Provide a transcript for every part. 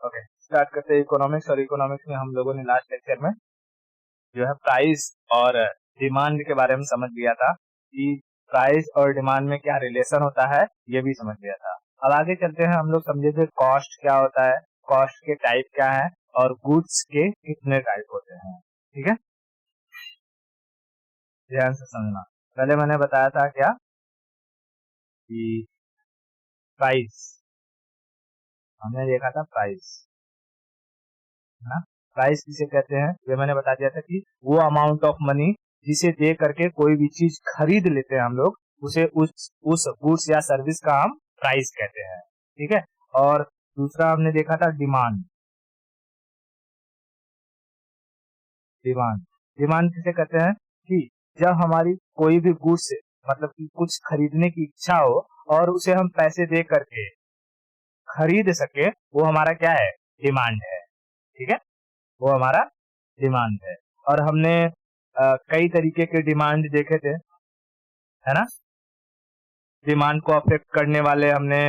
Okay, start करते हैं economics. और इकोनॉमिक्स में हम लोगों ने लास्ट लेक्चर में जो है प्राइस और डिमांड के बारे में समझ लिया था कि प्राइस और डिमांड में क्या रिलेशन होता है, ये भी समझ लिया था। अब आगे चलते हैं, हम लोग समझे थे कॉस्ट क्या होता है, कॉस्ट के टाइप क्या है और गुड्स के कितने टाइप होते हैं। ठीक है, ध्यान से समझना। पहले मैंने बताया था क्या कि प्राइस, हमने देखा था प्राइस, है ना। प्राइस किसे कहते हैं ये मैंने बता दिया था कि वो अमाउंट ऑफ मनी जिसे दे करके कोई भी चीज खरीद लेते हैं हम लोग, उसे उस गुड्स या सर्विस का हम प्राइस कहते हैं। ठीक है, और दूसरा हमने देखा था डिमांड। डिमांड डिमांड किसे कहते हैं कि जब हमारी कोई भी गुड्स मतलब कि कुछ खरीदने की इच्छा हो और उसे हम पैसे दे करके खरीद सके, वो हमारा क्या है, डिमांड है। ठीक है, वो हमारा डिमांड है। और हमने कई तरीके के डिमांड देखे थे, है ना। डिमांड को अफेक्ट करने वाले हमने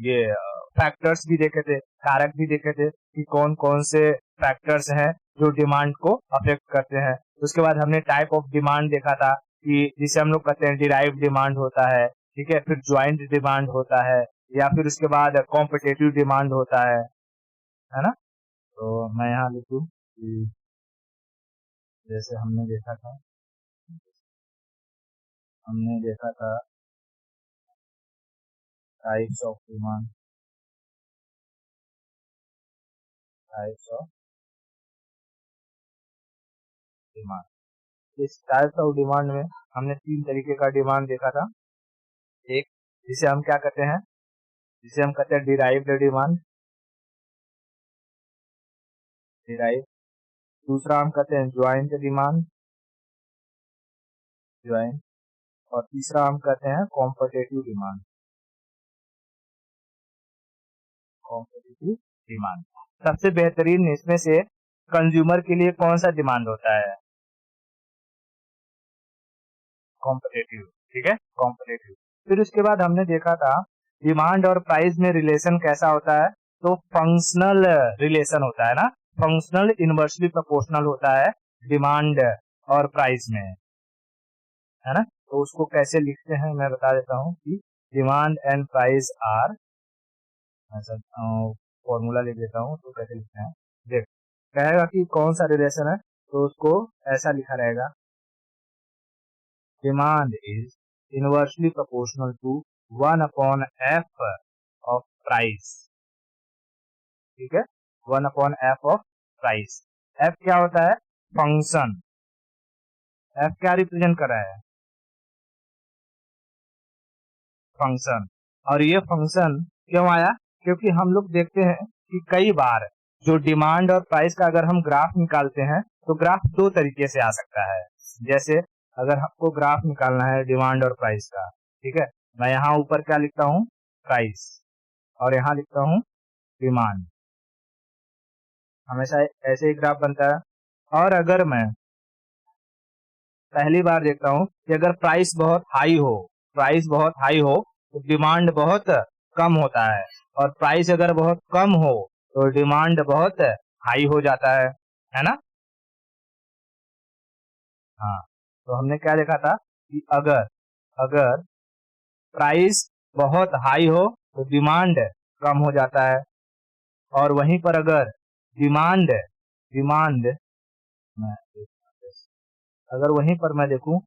ये फैक्टर्स भी देखे थे, कारक भी देखे थे कि कौन कौन से फैक्टर्स हैं जो डिमांड को अफेक्ट करते हैं। उसके बाद हमने टाइप ऑफ डिमांड देखा था कि जिसे हम लोग कहते हैं डिराइव डिमांड होता है, ठीक है, फिर ज्वाइंट डिमांड होता है, या फिर उसके बाद कॉम्पिटेटिव डिमांड होता है ना। तो मैं यहाँ लिखूं कि जैसे हमने देखा था types of demand, types of demand. इस टाइप्स ऑफ डिमांड में हमने 3 तरीके का डिमांड देखा था। एक जिसे हम क्या कहते हैं, जिसे हम कहते हैं डिराइव्ड डिमांड, डिराइव। दूसरा हम कहते हैं ज्वाइंट डिमांड, ज्वाइंट। और तीसरा हम कहते हैं कॉम्पिटेटिव डिमांड, कॉम्पिटेटिव डिमांड। सबसे बेहतरीन इसमें से कंज्यूमर के लिए कौन सा डिमांड होता है, कॉम्पिटेटिव। ठीक है, कॉम्पिटेटिव। फिर उसके बाद हमने देखा था डिमांड और प्राइस में रिलेशन कैसा होता है, तो फंक्शनल रिलेशन होता है ना, फंक्शनल इनवर्सली प्रोपोर्शनल होता है डिमांड और प्राइस में, है ना। तो उसको कैसे लिखते हैं मैं बता देता हूँ कि demand and price are, formula लिख देता हूँ तो कैसे लिखते हैं। देख, कहेगा कि कौन सा रिलेशन है, तो उसको ऐसा लिखा रहेगा, demand is inversely proportional to 1/f of price. ठीक है, 1/f ऑफ प्राइस। f क्या होता है, फंक्शन। f क्या रिप्रेजेंट कर रहा है, फंक्शन। और ये फंक्शन क्यों आया, क्योंकि हम लोग देखते हैं कि कई बार जो डिमांड और प्राइस का अगर हम ग्राफ निकालते हैं तो ग्राफ 2 तरीके से आ सकता है। जैसे अगर हमको ग्राफ निकालना है डिमांड और प्राइस का, ठीक है, मैं यहाँ ऊपर क्या लिखता हूँ, प्राइस, और यहाँ लिखता हूँ डिमांड। हमेशा ऐसे ही ग्राफ बनता है। और अगर मैं पहली बार देखता हूँ कि अगर प्राइस बहुत हाई हो, प्राइस बहुत हाई हो तो डिमांड बहुत कम होता है, और प्राइस अगर बहुत कम हो तो डिमांड बहुत हाई हो जाता है ना। हाँ, तो हमने क्या देखा था कि अगर अगर प्राइस बहुत हाई हो तो डिमांड कम हो जाता है, और वहीं पर अगर डिमांड डिमांड मैं अगर वहीं पर मैं देखूं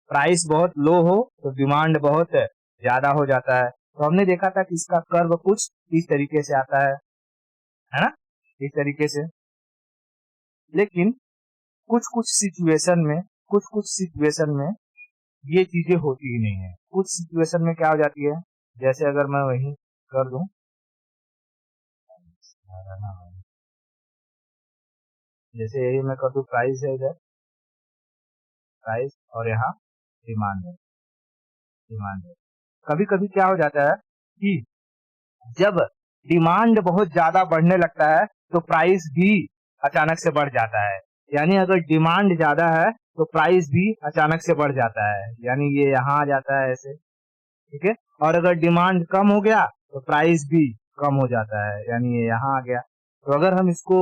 प्राइस बहुत लो हो तो डिमांड बहुत ज्यादा हो जाता है। तो हमने देखा था कि इसका कर्व कुछ इस तरीके से आता है ना, इस तरीके से। लेकिन कुछ कुछ सिचुएशन में ये चीजें होती ही नहीं है। कुछ सिचुएशन में क्या हो जाती है, जैसे अगर मैं वही कर दूं, जैसे यही मैं कर दूं, प्राइस है इधर, प्राइस, और यहाँ डिमांड है, डिमांड है। कभी कभी क्या हो जाता है कि जब डिमांड बहुत ज्यादा बढ़ने लगता है तो प्राइस भी अचानक से बढ़ जाता है। यानी अगर डिमांड ज्यादा है तो प्राइस भी अचानक से बढ़ जाता है, यानी ये यहाँ आ जाता है ऐसे। ठीक है, और अगर डिमांड कम हो गया तो प्राइस भी कम हो जाता है, यानी ये यहाँ आ गया। तो अगर हम इसको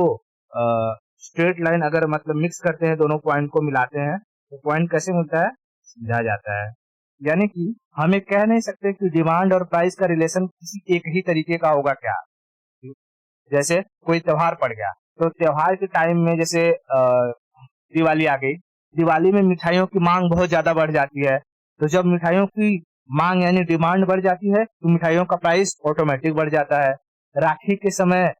स्ट्रेट लाइन अगर मतलब मिक्स करते हैं, दोनों पॉइंट को मिलाते हैं, तो पॉइंट कैसे मिलता है, समझा जाता है। यानी कि हम ये कह नहीं सकते कि डिमांड और प्राइस का रिलेशन किसी एक ही तरीके का होगा क्या। जैसे कोई त्योहार पड़ गया, तो त्योहार के टाइम में जैसे दिवाली आ गई, दिवाली में मिठाइयों की मांग बहुत ज्यादा बढ़ जाती है। तो जब मिठाइयों की मांग यानी डिमांड बढ़ जाती है, तो मिठाइयों का प्राइस ऑटोमेटिक बढ़ जाता है। राखी के समय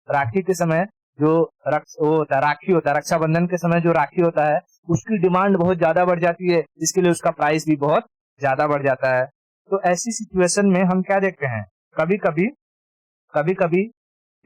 राखी के समय जो राखी होता है, रक्षाबंधन के समय जो राखी होता है, उसकी डिमांड बहुत ज्यादा बढ़ जाती है, इसके लिए उसका प्राइस भी बहुत ज्यादा बढ़ जाता है। तो ऐसी सिचुएशन में हम क्या देखते हैं, कभी कभी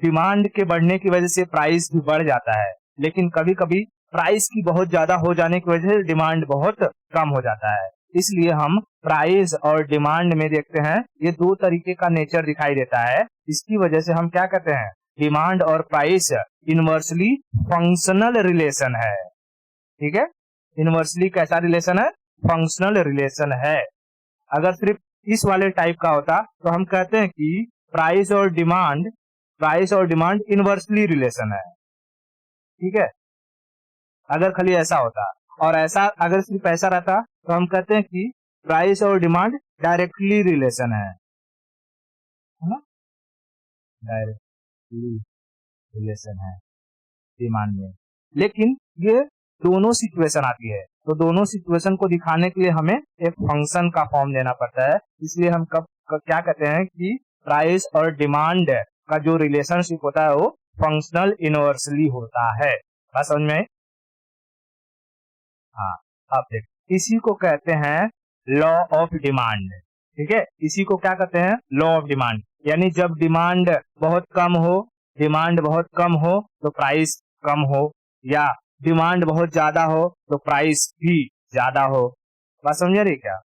डिमांड के बढ़ने की वजह से प्राइस भी बढ़ जाता है, लेकिन कभी कभी प्राइस की बहुत ज्यादा हो जाने की वजह से डिमांड बहुत कम हो जाता है। इसलिए हम प्राइस और डिमांड में देखते हैं, ये दो तरीके का नेचर दिखाई देता है। इसकी वजह से हम क्या कहते हैं, डिमांड और प्राइस इनवर्सली फंक्शनल रिलेशन है। ठीक है, इनवर्सली कैसा रिलेशन है, फंक्शनल रिलेशन है। अगर सिर्फ इस वाले टाइप का होता तो हम कहते हैं कि प्राइस और डिमांड इनवर्सली रिलेशन है। ठीक है, अगर खाली ऐसा होता, और ऐसा अगर सिर्फ ऐसा रहता तो हम कहते हैं कि प्राइस और डिमांड डायरेक्टली रिलेशन है ना, डायरेक्टली रिलेशन है डिमांड में। लेकिन ये दोनों सिचुएशन आती है, तो दोनों सिचुएशन को दिखाने के लिए हमें एक फंक्शन का फॉर्म देना पड़ता है। इसलिए हम क्या कहते हैं कि प्राइस और डिमांड का जो रिलेशनशिप होता है वो फंक्शनल इनवर्सली होता है। बात समझ में? हाँ, अब देख, इसी को कहते हैं लॉ ऑफ डिमांड। ठीक है, इसी को क्या कहते हैं, लॉ ऑफ डिमांड। यानी जब डिमांड बहुत कम हो तो प्राइस कम हो, या डिमांड बहुत ज्यादा हो तो प्राइस भी ज्यादा हो। बात समझ रही क्या?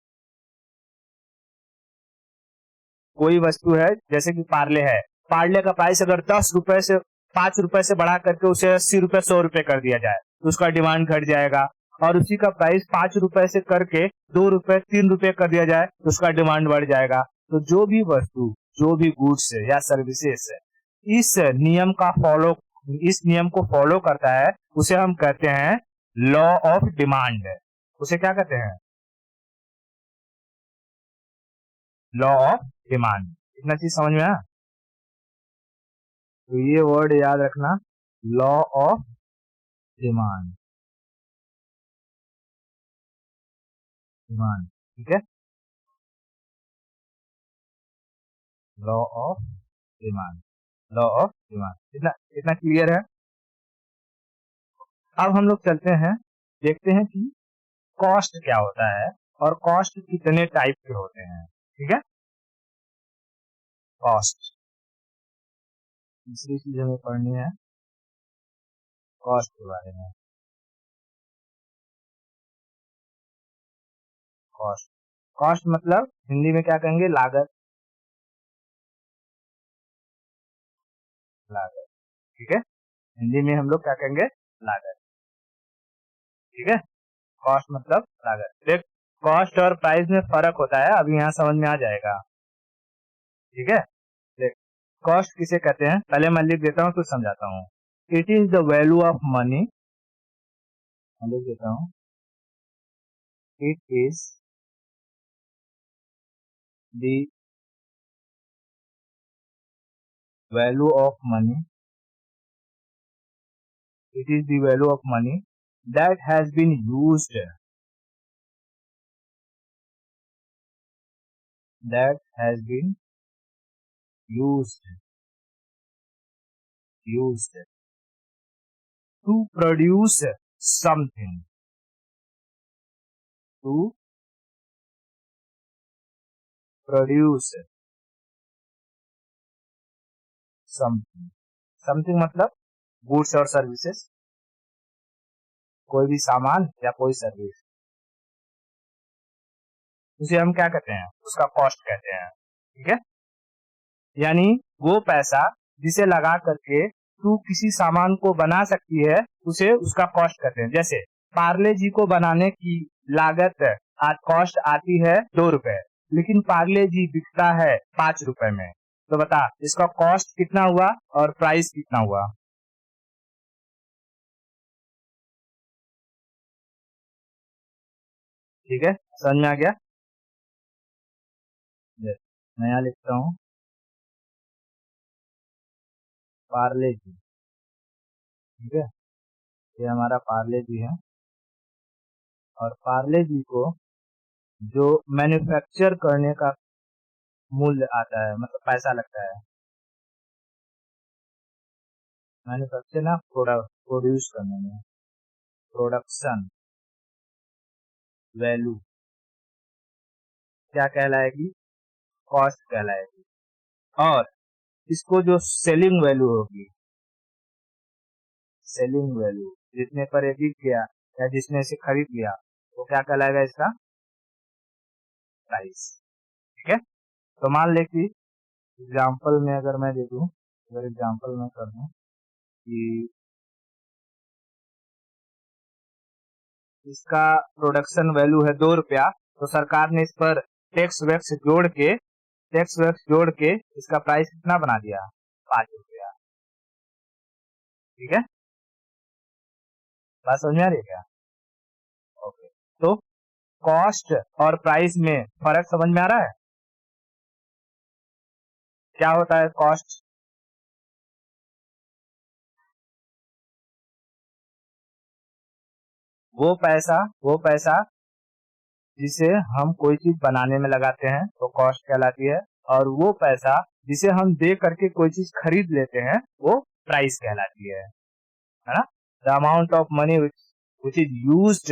कोई वस्तु है जैसे कि पार्ले है, पार्ले का प्राइस अगर 10 रुपए से 5 रुपए से बढ़ा करके उसे 80 रुपए 100 रुपए कर दिया जाए तो उसका डिमांड घट जाएगा। और उसी का प्राइस 5 रुपए से करके 2 रुपए 3 रुपए कर दिया जाए तो उसका डिमांड बढ़ जाएगा। तो जो भी वस्तु, जो भी गुड्स या सर्विसेज इस नियम को फॉलो करता है, उसे हम कहते हैं लॉ ऑफ डिमांड। उसे क्या कहते हैं, लॉ ऑफ डिमांड। इतना चीज समझ में आया? तो ये वर्ड याद रखना, लॉ ऑफ डिमांड। ठीक है, law of demand, law of demand. इतना इतना क्लियर है? अब हम लोग चलते हैं, देखते हैं कि कॉस्ट क्या होता है और कॉस्ट कितने टाइप के होते हैं। ठीक है, कॉस्ट तीसरी चीज हमें पढ़नी है, कॉस्ट के बारे में। कॉस्ट कॉस्ट मतलब हिंदी में क्या कहेंगे, लागत। लागत, ठीक है, हिंदी में हम लोग क्या कहेंगे, लागत। ठीक है, कॉस्ट मतलब लागत। देख, कॉस्ट और प्राइस में फर्क होता है, अभी यहाँ समझ में आ जाएगा। ठीक है, देख, कॉस्ट किसे कहते हैं, पहले मैं लिख देता हूँ तो समझाता हूँ। It is the value of money, लिख देता हूँ, it is the value of money, it is the value of money that has been used to produce something, to produce something मतलब गुड्स और सर्विसेज, कोई भी सामान या कोई सर्विस, उसे हम क्या कहते हैं, उसका कॉस्ट कहते हैं। ठीक है, यानी वो पैसा जिसे लगा करके तू किसी सामान को बना सकती है, उसे उसका कॉस्ट कहते हैं। जैसे पार्ले जी को बनाने की लागत कॉस्ट आती है 2 रुपए, लेकिन पार्ले जी बिकता है 5 रुपए में, तो बता इसका कॉस्ट कितना हुआ और प्राइस कितना हुआ। ठीक है, समझ में आ गया। मैं यहाँ लिखता हूँ पार्ले जी। ठीक है, ये हमारा पार्ले जी है और पार्ले जी को जो मैन्युफैक्चर करने का मूल्य आता है, मतलब पैसा लगता है, मैन्युफैक्चर ना प्रोड्यूस करने में, प्रोडक्शन वैल्यू क्या कहलाएगी, कॉस्ट कहलाएगी। और इसको जो सेलिंग वैल्यू होगी, सेलिंग वैल्यू जितने पर ये बिक गया या जिसने इसे खरीद लिया वो क्या कहलाएगा, इसका प्राइस। ठीक है, तो मान ले कि एग्जाम्पल में अगर मैं दे दूं, अगर एग्जाम्पल में कर दूं कि इसका प्रोडक्शन वैल्यू है 2 रुपया, तो सरकार ने इस पर टैक्स वैक्स जोड़ के इसका प्राइस कितना बना दिया, 5 रुपया। ठीक है, बात समझ में आ रही है क्या। ओके, तो कॉस्ट और प्राइस में फर्क समझ में आ रहा है। क्या होता है कॉस्ट, वो पैसा जिसे हम कोई चीज बनाने में लगाते हैं तो कॉस्ट कहलाती है, और वो पैसा जिसे हम दे करके कोई चीज खरीद लेते हैं वो प्राइस कहलाती है ना। The amount of money which is used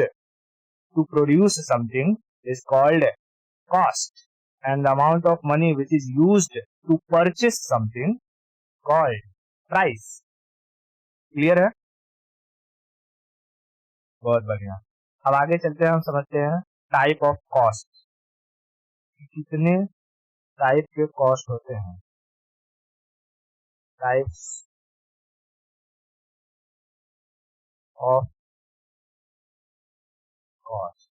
to produce something is called cost, and the amount of money which is used to purchase something called price। Clear है, बहुत बढ़िया। अब आगे चलते हैं, हम समझते हैं टाइप ऑफ कॉस्ट, कितने टाइप के कॉस्ट होते हैं, टाइप्स ऑफ कॉस्ट,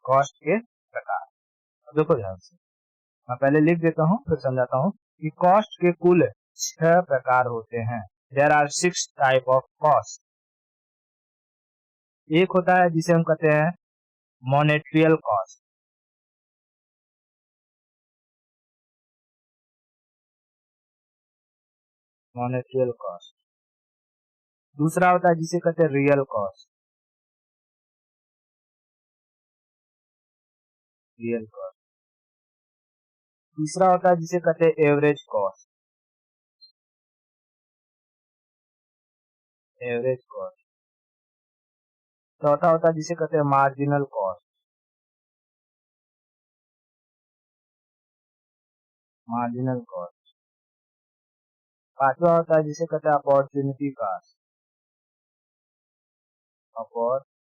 कॉस्ट के प्रकार। देखो ध्यान से, मैं पहले लिख देता हूँ फिर समझाता हूँ कि कॉस्ट के कुल 6 प्रकार होते हैं। There are 6 type of cost. एक होता है जिसे हम कहते हैं मॉनेटरियल कॉस्ट, मॉनेटरियल कॉस्ट। दूसरा होता है जिसे कहते हैं रियल कॉस्ट, रियल कॉस्ट। तीसरा होता है जिसे कहते हैं एवरेज कॉस्ट, एवरेज कॉस्ट। चौथा होता है जिसे कहते हैं मार्जिनल कॉस्ट, मार्जिनल कॉस्ट। पांचवा होता है जिसे कहते हैं अपॉर्चुनिटी कॉस्ट, अपॉर्चुनिटी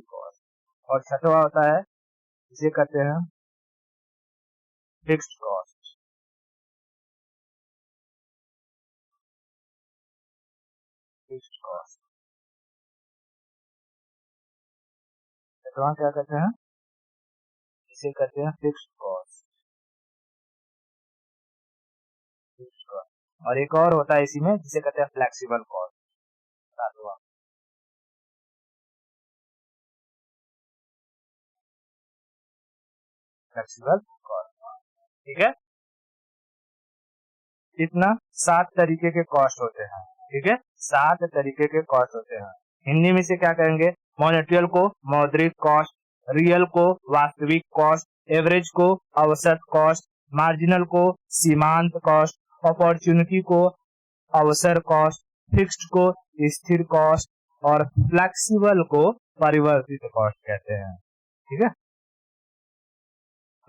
कॉस्ट। और छठवा होता है जिसे कहते हैं फिक्स्ड कॉस्ट, फिक्स्ड कॉस्ट। छठवा क्या कहते हैं, इसे कहते हैं फिक्स्ड कॉस्ट, फिक्स्ड कॉस्ट। और एक और होता है इसी में जिसे कहते हैं फ्लेक्सिबल कॉस्ट, सातवां। Flexible cost. ठीक है, इतना 7 तरीके के कॉस्ट होते हैं। ठीक है, 7 तरीके के कॉस्ट होते हैं। हिंदी में से क्या कहेंगे, मॉनेटरियल को मौद्रिक कॉस्ट, रियल को वास्तविक कॉस्ट, एवरेज को औसत कॉस्ट, मार्जिनल को सीमांत कॉस्ट, अपॉर्चुनिटी को अवसर कॉस्ट, फिक्स्ड को स्थिर कॉस्ट और फ्लेक्सिबल को परिवर्तित कॉस्ट कहते हैं। ठीक है,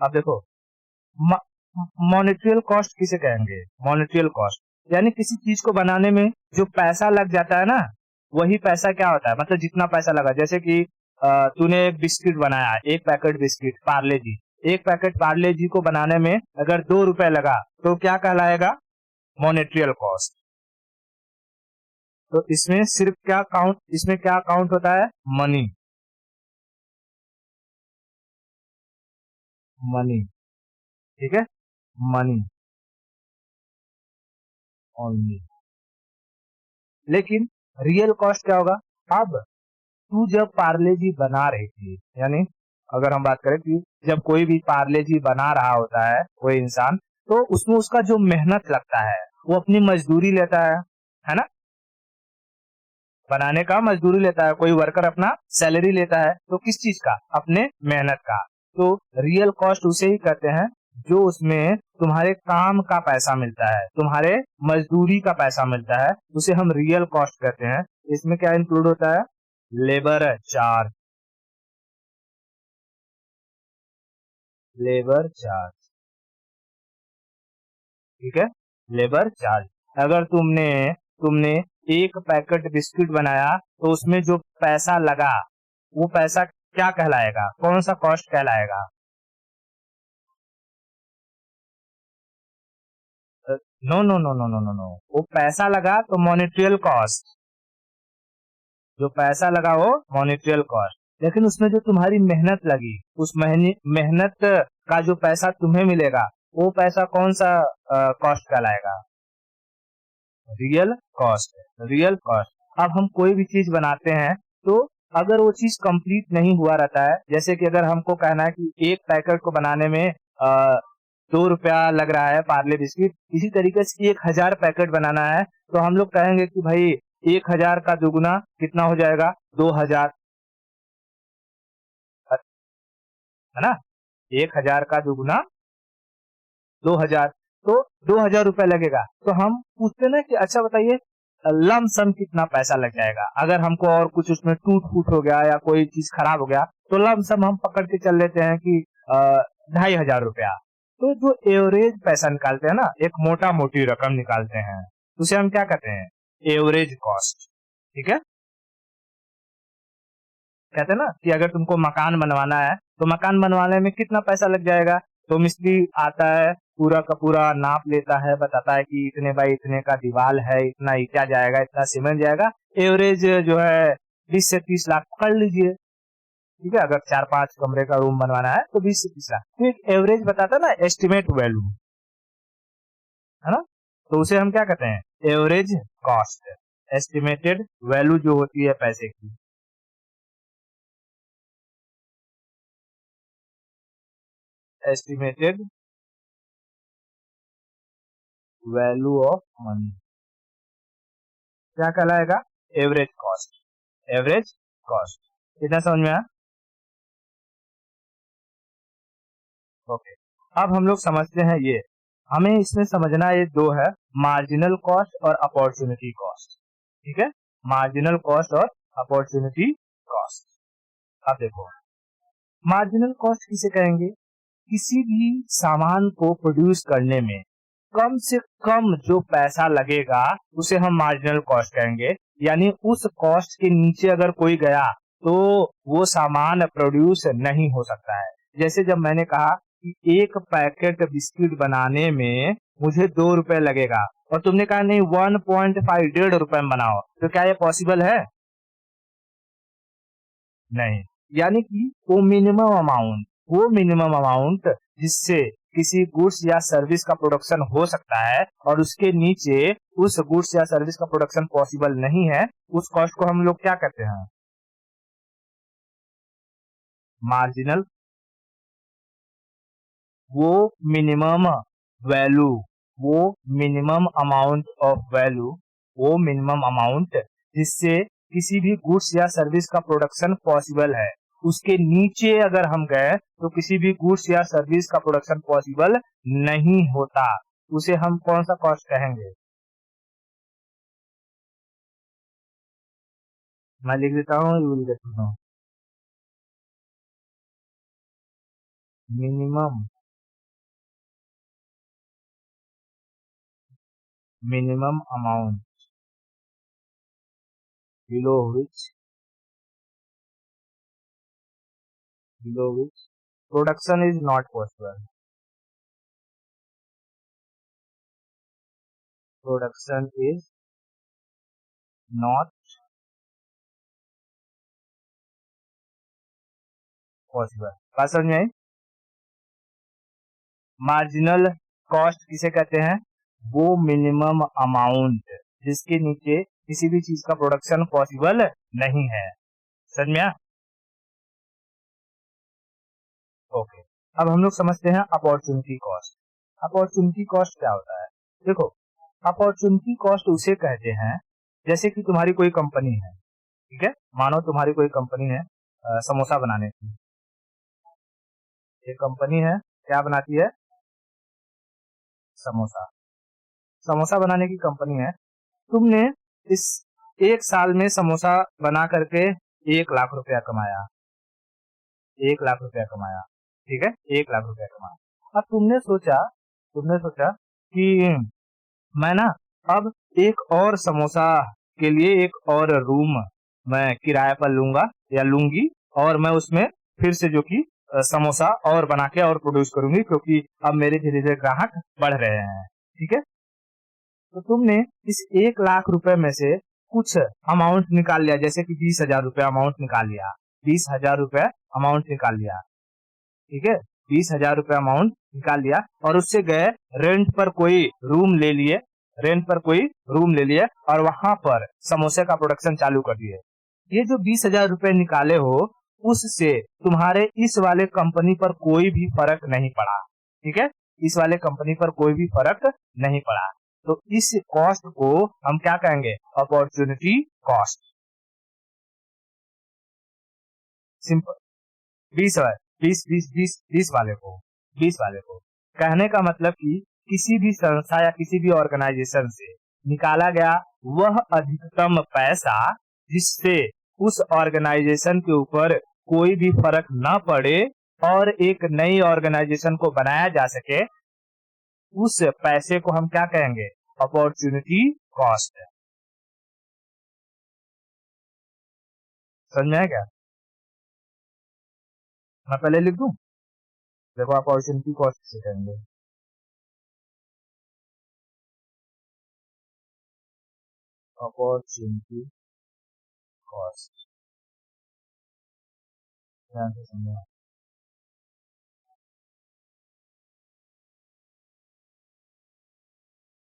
अब देखो मॉनेटरियल कॉस्ट किसे कहेंगे, मॉनेटरियल कॉस्ट यानी किसी चीज को बनाने में जो पैसा लग जाता है ना, वही पैसा क्या होता है, मतलब जितना पैसा लगा। जैसे कि तूने एक बिस्किट बनाया, एक पैकेट बिस्किट पार्ले जी, एक पैकेट पार्ले जी को बनाने में अगर 2 रुपए लगा तो क्या कहलाएगा, मॉनेटरियल कॉस्ट। तो इसमें सिर्फ क्या काउंट, इसमें क्या काउंट होता है, मनी, मनी, ठीक है, मनी ओनली। लेकिन रियल कॉस्ट क्या होगा? अब तू जब पार्ले जी बना रही थी, यानी अगर हम बात करें कि जब कोई भी पार्ले जी बना रहा होता है कोई इंसान, तो उसमें उसका जो मेहनत लगता है वो अपनी मजदूरी लेता है ना? बनाने का मजदूरी लेता है, कोई वर्कर अपना सैलरी लेता है, तो किस चीज का? अपने मेहनत का। तो रियल कॉस्ट उसे ही कहते हैं जो उसमें तुम्हारे काम का पैसा मिलता है, तुम्हारे मजदूरी का पैसा मिलता है, उसे हम रियल कॉस्ट कहते हैं। इसमें क्या इंक्लूड होता है? लेबर चार्ज, लेबर चार्ज, ठीक है, लेबर चार्ज। अगर तुमने तुमने एक पैकेट बिस्किट बनाया तो उसमें जो पैसा लगा वो पैसा क्या कहलाएगा? कौन सा कॉस्ट कहलाएगा? No no no no no no no, वो पैसा लगा तो मॉनेटरियल कॉस्ट, जो पैसा लगा वो मॉनेटरियल कॉस्ट। लेकिन उसमें जो तुम्हारी मेहनत लगी, उस मेहनत का जो पैसा तुम्हें मिलेगा, वो पैसा कौन सा कॉस्ट कहलाएगा? Real cost, real cost. अब हम कोई भी चीज बनाते हैं तो अगर वो चीज कंप्लीट नहीं हुआ रहता है, जैसे कि अगर हमको कहना है कि एक पैकेट को बनाने में 2 रुपया लग रहा है पार्ले बिस्किट, इसी तरीके से 1,000 पैकेट बनाना है, तो हम लोग कहेंगे कि भाई 1,000 का दुगुना कितना हो जाएगा? 2,000, है ना? 1,000 का दुगुना 2,000, तो 2,000 रुपया लगेगा। तो हम पूछते ना कि अच्छा बताइए लमसम कितना पैसा लग जाएगा? अगर हमको और कुछ उसमें टूट फूट हो गया या कोई चीज खराब हो गया तो लमसम हम पकड़ के चल लेते हैं कि 2,500 रुपया। तो जो एवरेज पैसा निकालते हैं ना, एक मोटा मोटी रकम निकालते हैं, उसे हम क्या कहते हैं? एवरेज कॉस्ट, ठीक है। कहते हैं ना कि अगर तुमको मकान बनवाना है तो मकान बनवाने में कितना पैसा लग जाएगा, तो मिस्त्री आता है, पूरा का पूरा नाप लेता है, बताता है कि इतने बाई इतने का दीवार है, इतना ईटा जाएगा, इतना सीमेंट जाएगा, एवरेज जो है 20 से 30 लाख कर लीजिए, ठीक है। अगर 4-5 कमरे का रूम बनवाना है तो 20 से 30 लाख, तो एक एवरेज बताता है ना, एस्टिमेट वैल्यू, है ना? तो उसे हम क्या कहते हैं? एवरेज कॉस्ट, एस्टिमेटेड वैल्यू जो होती है पैसे की, एस्टिमेटेड वैल्यू ऑफ मनी क्या कहलाएगा? Average cost, average cost. इतना समझ में आया? ओके। अब हम लोग समझते हैं ये, हमें इसमें समझना ये दो है, मार्जिनल कॉस्ट और अपॉर्चुनिटी कॉस्ट, ठीक है। मार्जिनल कॉस्ट और अपॉर्चुनिटी कॉस्ट। अब देखो, मार्जिनल कॉस्ट किसे कहेंगे? किसी भी सामान को प्रोड्यूस करने में कम से कम जो पैसा लगेगा उसे हम मार्जिनल कॉस्ट कहेंगे। यानी उस कॉस्ट के नीचे अगर कोई गया तो वो सामान प्रोड्यूस नहीं हो सकता है। जैसे जब मैंने कहा कि एक पैकेट बिस्किट बनाने में मुझे 2 रुपए लगेगा और तुमने कहा नहीं 1.5 1.5 रुपए में बनाओ, तो क्या ये पॉसिबल है? नहीं। यानी कि वो मिनिमम अमाउंट जिससे किसी गुड्स या सर्विस का प्रोडक्शन हो सकता है और उसके नीचे उस गुड्स या सर्विस का प्रोडक्शन पॉसिबल नहीं है, उस कॉस्ट को हम लोग क्या कहते हैं? मार्जिनल। वो मिनिमम वैल्यू, वो मिनिमम अमाउंट ऑफ वैल्यू, वो मिनिमम अमाउंट जिससे किसी भी गुड्स या सर्विस का प्रोडक्शन पॉसिबल है, उसके नीचे अगर हम गए तो किसी भी गुड्स या सर्विस का प्रोडक्शन पॉसिबल नहीं होता, उसे हम कौन सा कॉस्ट कहेंगे? मैं लिख देता हूँ, you will get to know. Minimum, minimum amount below which, below which production is not possible, production is not possible. बात समझ में आई? मार्जिनल कॉस्ट किसे कहते हैं? वो मिनिमम अमाउंट जिसके नीचे किसी भी चीज का प्रोडक्शन पॉसिबल नहीं है। समझ में आया? ओके, अब हम लोग समझते हैं अपॉर्चुनिटी कॉस्ट। अपॉर्चुनिटी कॉस्ट क्या होता है? देखो, अपॉर्चुनिटी कॉस्ट उसे कहते हैं जैसे कि तुम्हारी कोई कंपनी है, ठीक है, मानो तुम्हारी कोई कंपनी है समोसा बनाने की। एक कंपनी है, क्या बनाती है? समोसा। समोसा बनाने की कंपनी है। तुमने इस एक साल में समोसा बना करके 1 लाख रुपया कमाया। 1 लाख रुपया कमाया, ठीक है, 1 लाख रुपया कमाया। अब तुमने सोचा कि मैं ना अब एक और समोसा के लिए एक और रूम मैं किराए पर लूंगा या लूंगी, और मैं उसमें फिर से जो कि समोसा और बना के और प्रोड्यूस करूंगी, क्योंकि अब मेरे धीरे धीरे ग्राहक बढ़ रहे हैं। ठीक है, तो तुमने इस 1 लाख रुपए में से कुछ अमाउंट निकाल लिया, जैसे कि 20,000 रुपया अमाउंट निकाल लिया। 20,000 रुपया अमाउंट निकाल लिया, ठीक है, 20,000 रुपया अमाउंट निकाल लिया, और उससे गए रेंट पर कोई रूम ले लिए, रेंट पर कोई रूम ले लिए और वहां पर समोसे का प्रोडक्शन चालू कर दिए। ये जो 20,000 रुपए निकाले हो, उससे तुम्हारे इस वाले कंपनी पर कोई भी फर्क नहीं पड़ा। ठीक है, इस वाले कंपनी पर कोई भी फर्क नहीं पड़ा। तो इस कॉस्ट को हम क्या कहेंगे? Opportunity cost. सिंपल। 20 20 20 20 20 वाले को कहने का मतलब कि किसी भी संस्था या किसी भी ऑर्गेनाइजेशन से निकाला गया वह अधिकतम पैसा जिससे उस ऑर्गेनाइजेशन के ऊपर कोई भी फर्क न पड़े और एक नई ऑर्गेनाइजेशन को बनाया जा सके, उस पैसे को हम क्या कहेंगे? Opportunity cost. समझ में आया क्या? मैं पहले लिख दूं? देखो, अपॉर्चुनिटी कॉस्ट किसे कहेंगे? अपॉर्चुनिटी कॉस्ट, ध्यान से समझो।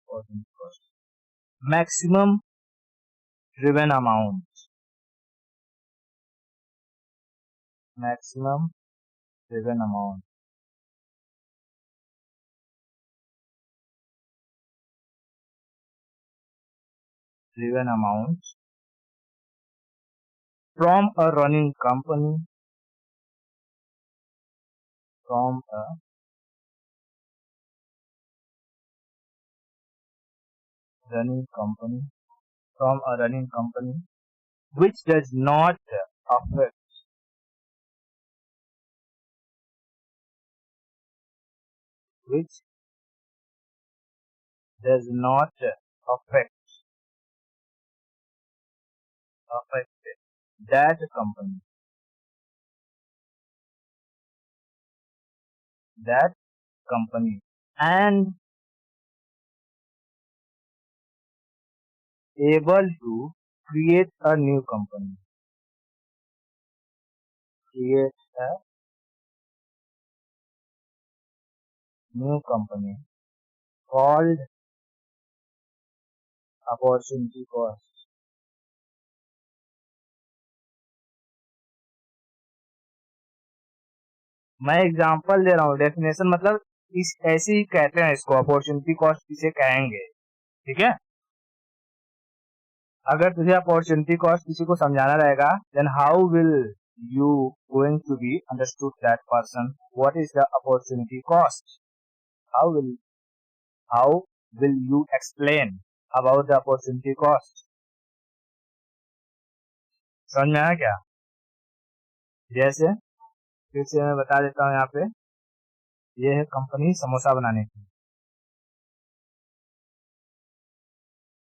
Opportunity cost, maximum driven amount, maximum driven amount, driven amount from a running company, from a running company, from a running company which does not affect, which does not affect affect that company, that company, and able to create a new company, create a new company called opportunity cost। मैं example दे रहा हूँ, definition मतलब इस ऐसे ही कहते हैं इसको, opportunity cost किसे कहेंगे। ठीक है, अगर तुझे अपॉर्चुनिटी कॉस्ट किसी को समझाना रहेगा, then how will you going to be understood that person what is the opportunity cost? how will how will you explain about the opportunity cost? समझ में आया क्या? जैसे फिर से मैं बता देता हूँ, यहाँ पे ये है कंपनी समोसा बनाने की।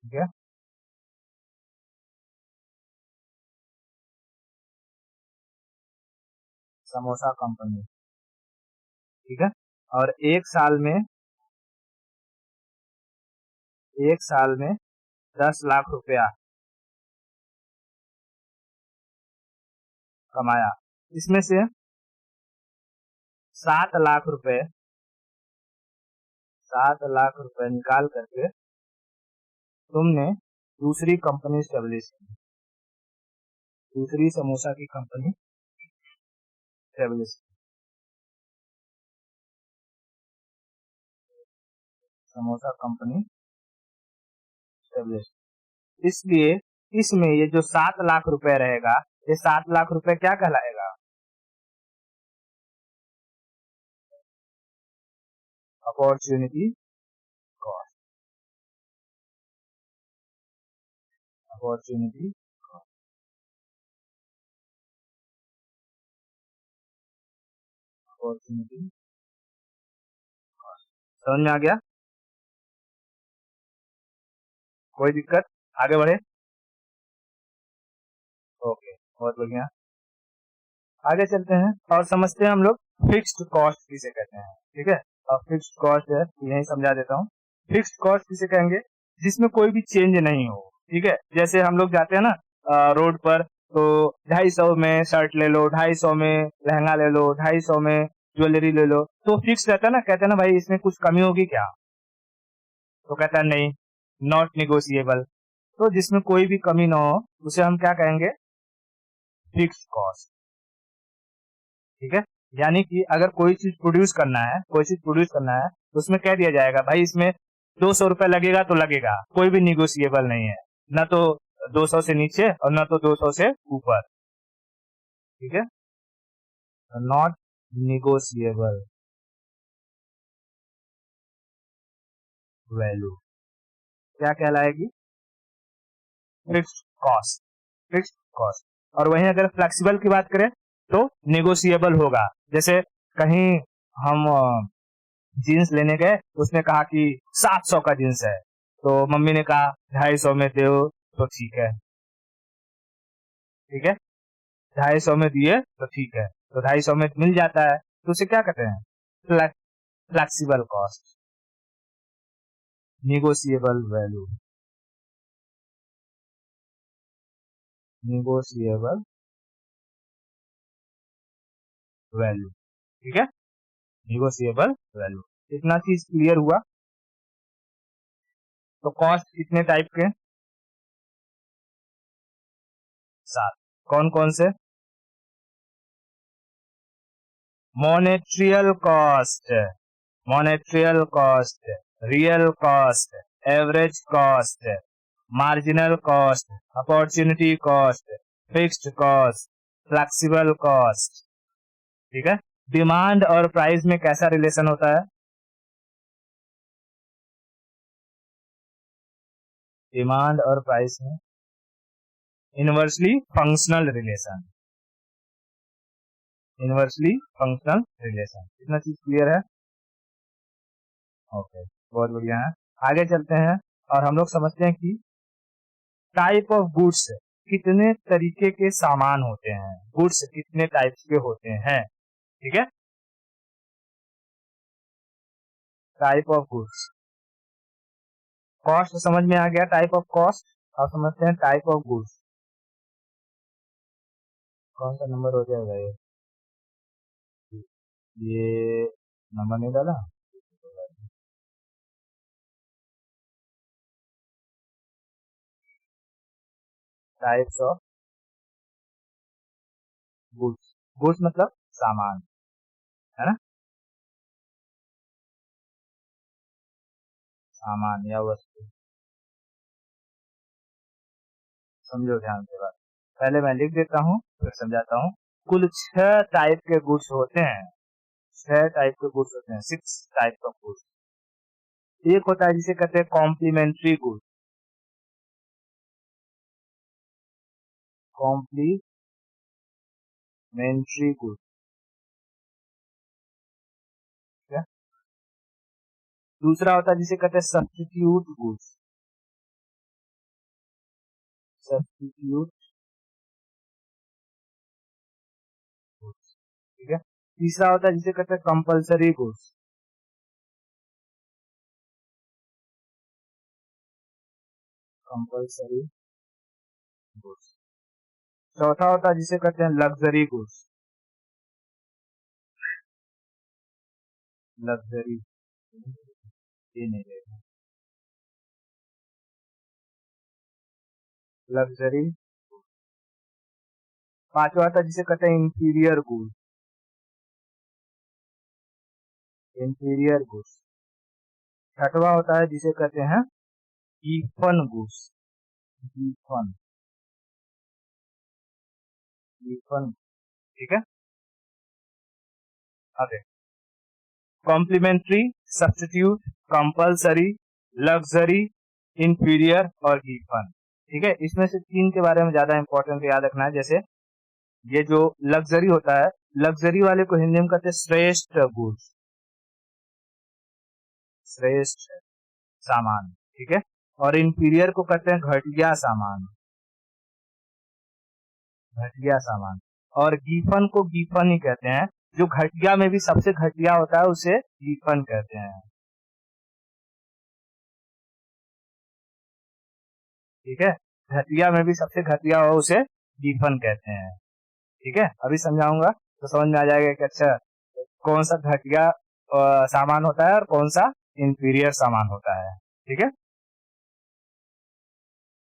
ठीक है, समोसा कंपनी, ठीक है, और एक साल में 10 लाख रुपया कमाया। इसमें से 7 लाख रुपए 7 लाख रुपए निकाल करके तुमने दूसरी कंपनी स्टेब्लिश की, दूसरी समोसा की कंपनी स्टेब्लिश की, समोसा कंपनी स्टेब्लिश। इसलिए इसमें ये जो 7 लाख रुपए रहेगा, ये 7 लाख रुपए क्या कहलाएगा? Opportunity cost, opportunity cost, opportunity cost. समझ में आ गया? कोई दिक्कत? आगे बढ़े? ओके, बहुत बढ़िया। आगे चलते हैं और समझते हैं हम लोग फिक्स्ड कॉस्ट किसे कहते हैं। ठीक है, और फिक्स्ड कॉस्ट है यही समझा देता हूँ। फिक्स्ड कॉस्ट किसे कहेंगे? जिसमें कोई भी चेंज नहीं हो। ठीक है, जैसे हम लोग जाते हैं ना रोड पर, तो 250 में शर्ट ले लो, 250 में लहंगा ले लो, 250 में ज्वेलरी ले लो, तो फिक्स रहता है ना। कहते हैं ना भाई इसमें कुछ कमी होगी क्या? तो कहता है नहीं, नॉट निगोशिएबल। तो जिसमें कोई भी कमी ना हो उसे हम क्या कहेंगे? Fixed cost. ठीक है, यानी कि अगर कोई चीज प्रोड्यूस करना है, कोई चीज प्रोड्यूस करना है तो उसमें कह दिया जाएगा भाई इसमें 200 रुपए लगेगा तो लगेगा, कोई भी निगोशिएबल नहीं है, न तो 200 से नीचे और न तो 200 से ऊपर। ठीक है, नॉट निगोशिएबल वैल्यू क्या कहलाएगी? Fixed cost, fixed cost. और वहीं अगर फ्लेक्सिबल की बात करें तो निगोशिएबल होगा। जैसे कहीं हम जीन्स लेने गए, उसने कहा कि 700 का जीन्स है, तो मम्मी ने कहा 250 में दो तो ठीक है। ठीक है, 250 में दिए तो ठीक है, तो 250 में मिल जाता है, तो उसे क्या कहते हैं? Flexible cost, negotiable value, negotiable value. ठीक है, निगोशिएबल वैल्यू। इतना चीज क्लियर हुआ। तो कॉस्ट कितने टाइप के? 7। कौन कौन से? Monetary cost, monetary cost, real cost, average cost, marginal cost, opportunity cost, fixed cost, flexible cost. ठीक है, डिमांड और प्राइस में कैसा रिलेशन होता है? डिमांड और प्राइस में inversely functional relation, inversely functional relation. इतना चीज क्लियर है? ओके, बहुत बढ़िया है। आगे चलते हैं और हम लोग समझते हैं कि टाइप ऑफ गुड्स, कितने तरीके के सामान होते हैं, गुड्स कितने टाइप्स के होते हैं। ठीक है, टाइप ऑफ गुड्स। कॉस्ट समझ में आ गया, टाइप ऑफ कॉस्ट। अब समझते हैं टाइप ऑफ गुड्स। कौन सा नंबर हो जाएगा ये नंबर नहीं डाला। टाइप्स ऑफ गुड्स, गुड्स मतलब सामान, है ना, सामान या वस्तु। समझो ध्यान से बात। पहले मैं लिख देता हूँ फिर समझाता हूँ। कुल 6 टाइप के गुड्स होते हैं, 6 टाइप के गुड्स होते हैं, 6 टाइप ऑफ गुड्स। एक होता है जिसे कहते हैं कॉम्प्लीमेंट्री गुड्स, कॉम्प्लीमेंट्री गुड्स। दूसरा होता है जिसे कहते हैं सब्स्टिट्यूट गुड्स, सब्स्टिट्यूट गुड्स। ठीक है, तीसरा होता है जिसे कहते हैं कंपलसरी गुड्स, कंपलसरी गुड्स। चौथा होता है जिसे कहते हैं लग्जरी गुड्स, लग्जरी। ये नहीं रहेगा। लग्जरी, पांचवा आता है जिसे कहते हैं इंटीरियर गुड्स। Interior goods. छठवा होता है जिसे कहते हैं गिफन गुड्स। गिफन, गिफन, ठीक है। अब complementary, substitute, compulsory, luxury, inferior और गिफन, ठीक है। इसमें से तीन के बारे में ज्यादा इंपॉर्टेंट याद रखना है। जैसे ये जो लग्जरी होता है, लग्जरी वाले को हिंदी में कहते हैं श्रेष्ठ गुड्स, श्रेष्ठ सामान, ठीक है। और इंफीरियर को कहते हैं घटिया सामान, घटिया सामान। और गीफन को गीफन ही कहते हैं, जो घटिया में भी सबसे घटिया होता है उसे गीफन कहते हैं, ठीक है। घटिया में भी सबसे घटिया हो उसे गीफन कहते हैं, ठीक है। अभी समझाऊंगा तो समझ में आ जाएगा कि अच्छा कौन सा घटिया सामान होता है और कौन सा इंफीरियर सामान होता है, ठीक है।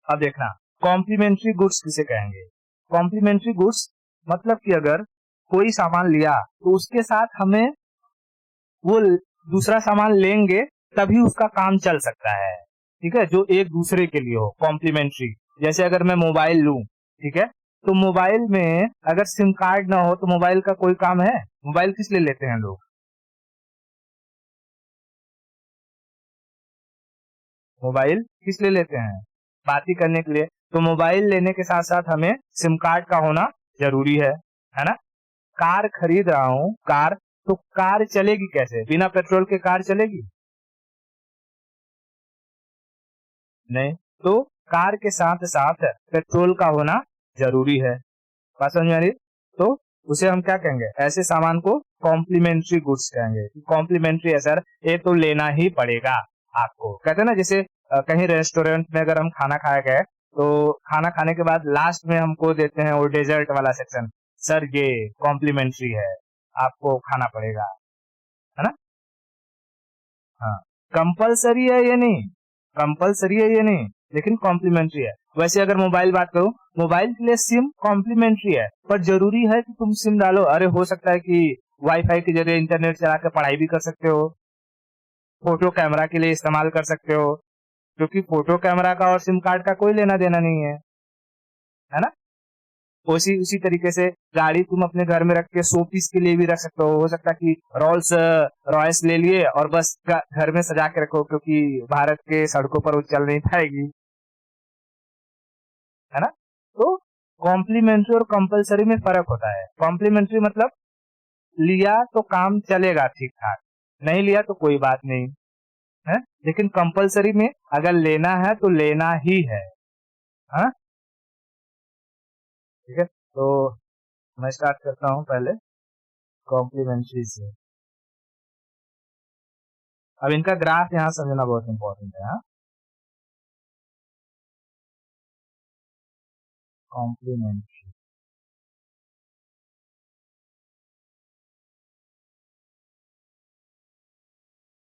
अब देखना कॉम्प्लीमेंट्री गुड्स किसे कहेंगे। कॉम्प्लीमेंट्री गुड्स मतलब कि अगर कोई सामान लिया तो उसके साथ हमें वो दूसरा सामान लेंगे तभी उसका काम चल सकता है, ठीक है, जो एक दूसरे के लिए हो, कॉम्प्लीमेंट्री। जैसे अगर मैं मोबाइल लूं, ठीक है, तो मोबाइल में अगर सिम कार्ड ना हो तो मोबाइल का कोई काम है? मोबाइल किस लिए लेते हैं लोग? मोबाइल किस लिए लेते हैं? बात ही करने के लिए। तो मोबाइल लेने के साथ साथ हमें सिम कार्ड का होना जरूरी है ना। कार खरीद रहा हूं, कार, तो कार चलेगी कैसे? बिना पेट्रोल के कार चलेगी? नहीं। तो कार के साथ साथ पेट्रोल का होना जरूरी है। बात समझ में आ रही? तो उसे हम क्या कहेंगे? ऐसे सामान को कॉम्प्लीमेंट्री गुड्स कहेंगे। कॉम्प्लीमेंट्री है सर, ये तो लेना ही पड़ेगा आपको। कहते हैं ना जैसे कहीं रेस्टोरेंट में अगर हम खाना खाए गए तो खाना खाने के बाद लास्ट में हमको देते हैं वो डेजर्ट वाला सेक्शन, सर ये कॉम्प्लीमेंट्री है, आपको खाना पड़ेगा, है ना। हाँ, कंपलसरी है ये नहीं, कंपलसरी है ये नहीं, लेकिन कॉम्प्लीमेंट्री है। वैसे अगर मोबाइल बात करूं, मोबाइल के लिए सिम कॉम्प्लीमेंट्री है, पर जरूरी है कि तुम सिम डालो। अरे हो सकता है कि वाईफाई के जरिए इंटरनेट चला के पढ़ाई भी कर सकते हो, फोटो कैमरा के लिए इस्तेमाल कर सकते हो, क्योंकि फोटो कैमरा का और सिम कार्ड का कोई लेना देना नहीं है ना। उसी उसी तरीके से गाड़ी तुम अपने घर में रख के शो पीस के लिए भी रख सकते हो सकता है कि रोल्स रॉयस ले लिए और बस घर में सजा के रखो, क्योंकि भारत के सड़कों पर वो चल नहीं पाएगी, है ना। तो कॉम्प्लीमेंट्री और कंपलसरी में फर्क होता है। कॉम्प्लीमेंट्री मतलब लिया तो काम चलेगा ठीक ठाक, नहीं लिया तो कोई बात नहीं है। लेकिन कंपलसरी में अगर लेना है तो लेना ही है, हाँ, ठीक है। तो मैं स्टार्ट करता हूँ पहले कॉम्प्लीमेंट्री से। अब इनका ग्राफ यहाँ समझना बहुत इंपॉर्टेंट है। हाँ, कॉम्प्लीमेंट्री,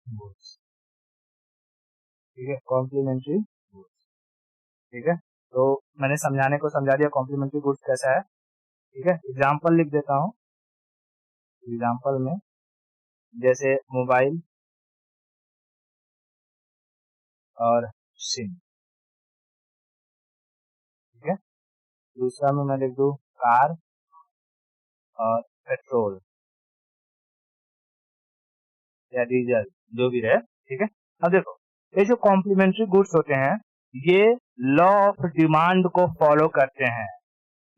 गुड्स, ठीक है, कॉम्प्लीमेंट्री गुड्स, ठीक है। तो मैंने समझाने को समझा दिया कॉम्प्लीमेंट्री गुड्स कैसा है, ठीक है। एग्जाम्पल लिख देता हूँ। एग्जाम्पल में जैसे मोबाइल और सिम, ठीक है। दूसरा में मैं लिख दूं कार और पेट्रोल या डीजल, जो भी रहे, ठीक है। अब देखो ये जो कॉम्प्लीमेंट्री गुड्स होते हैं ये लॉ ऑफ डिमांड को फॉलो करते हैं।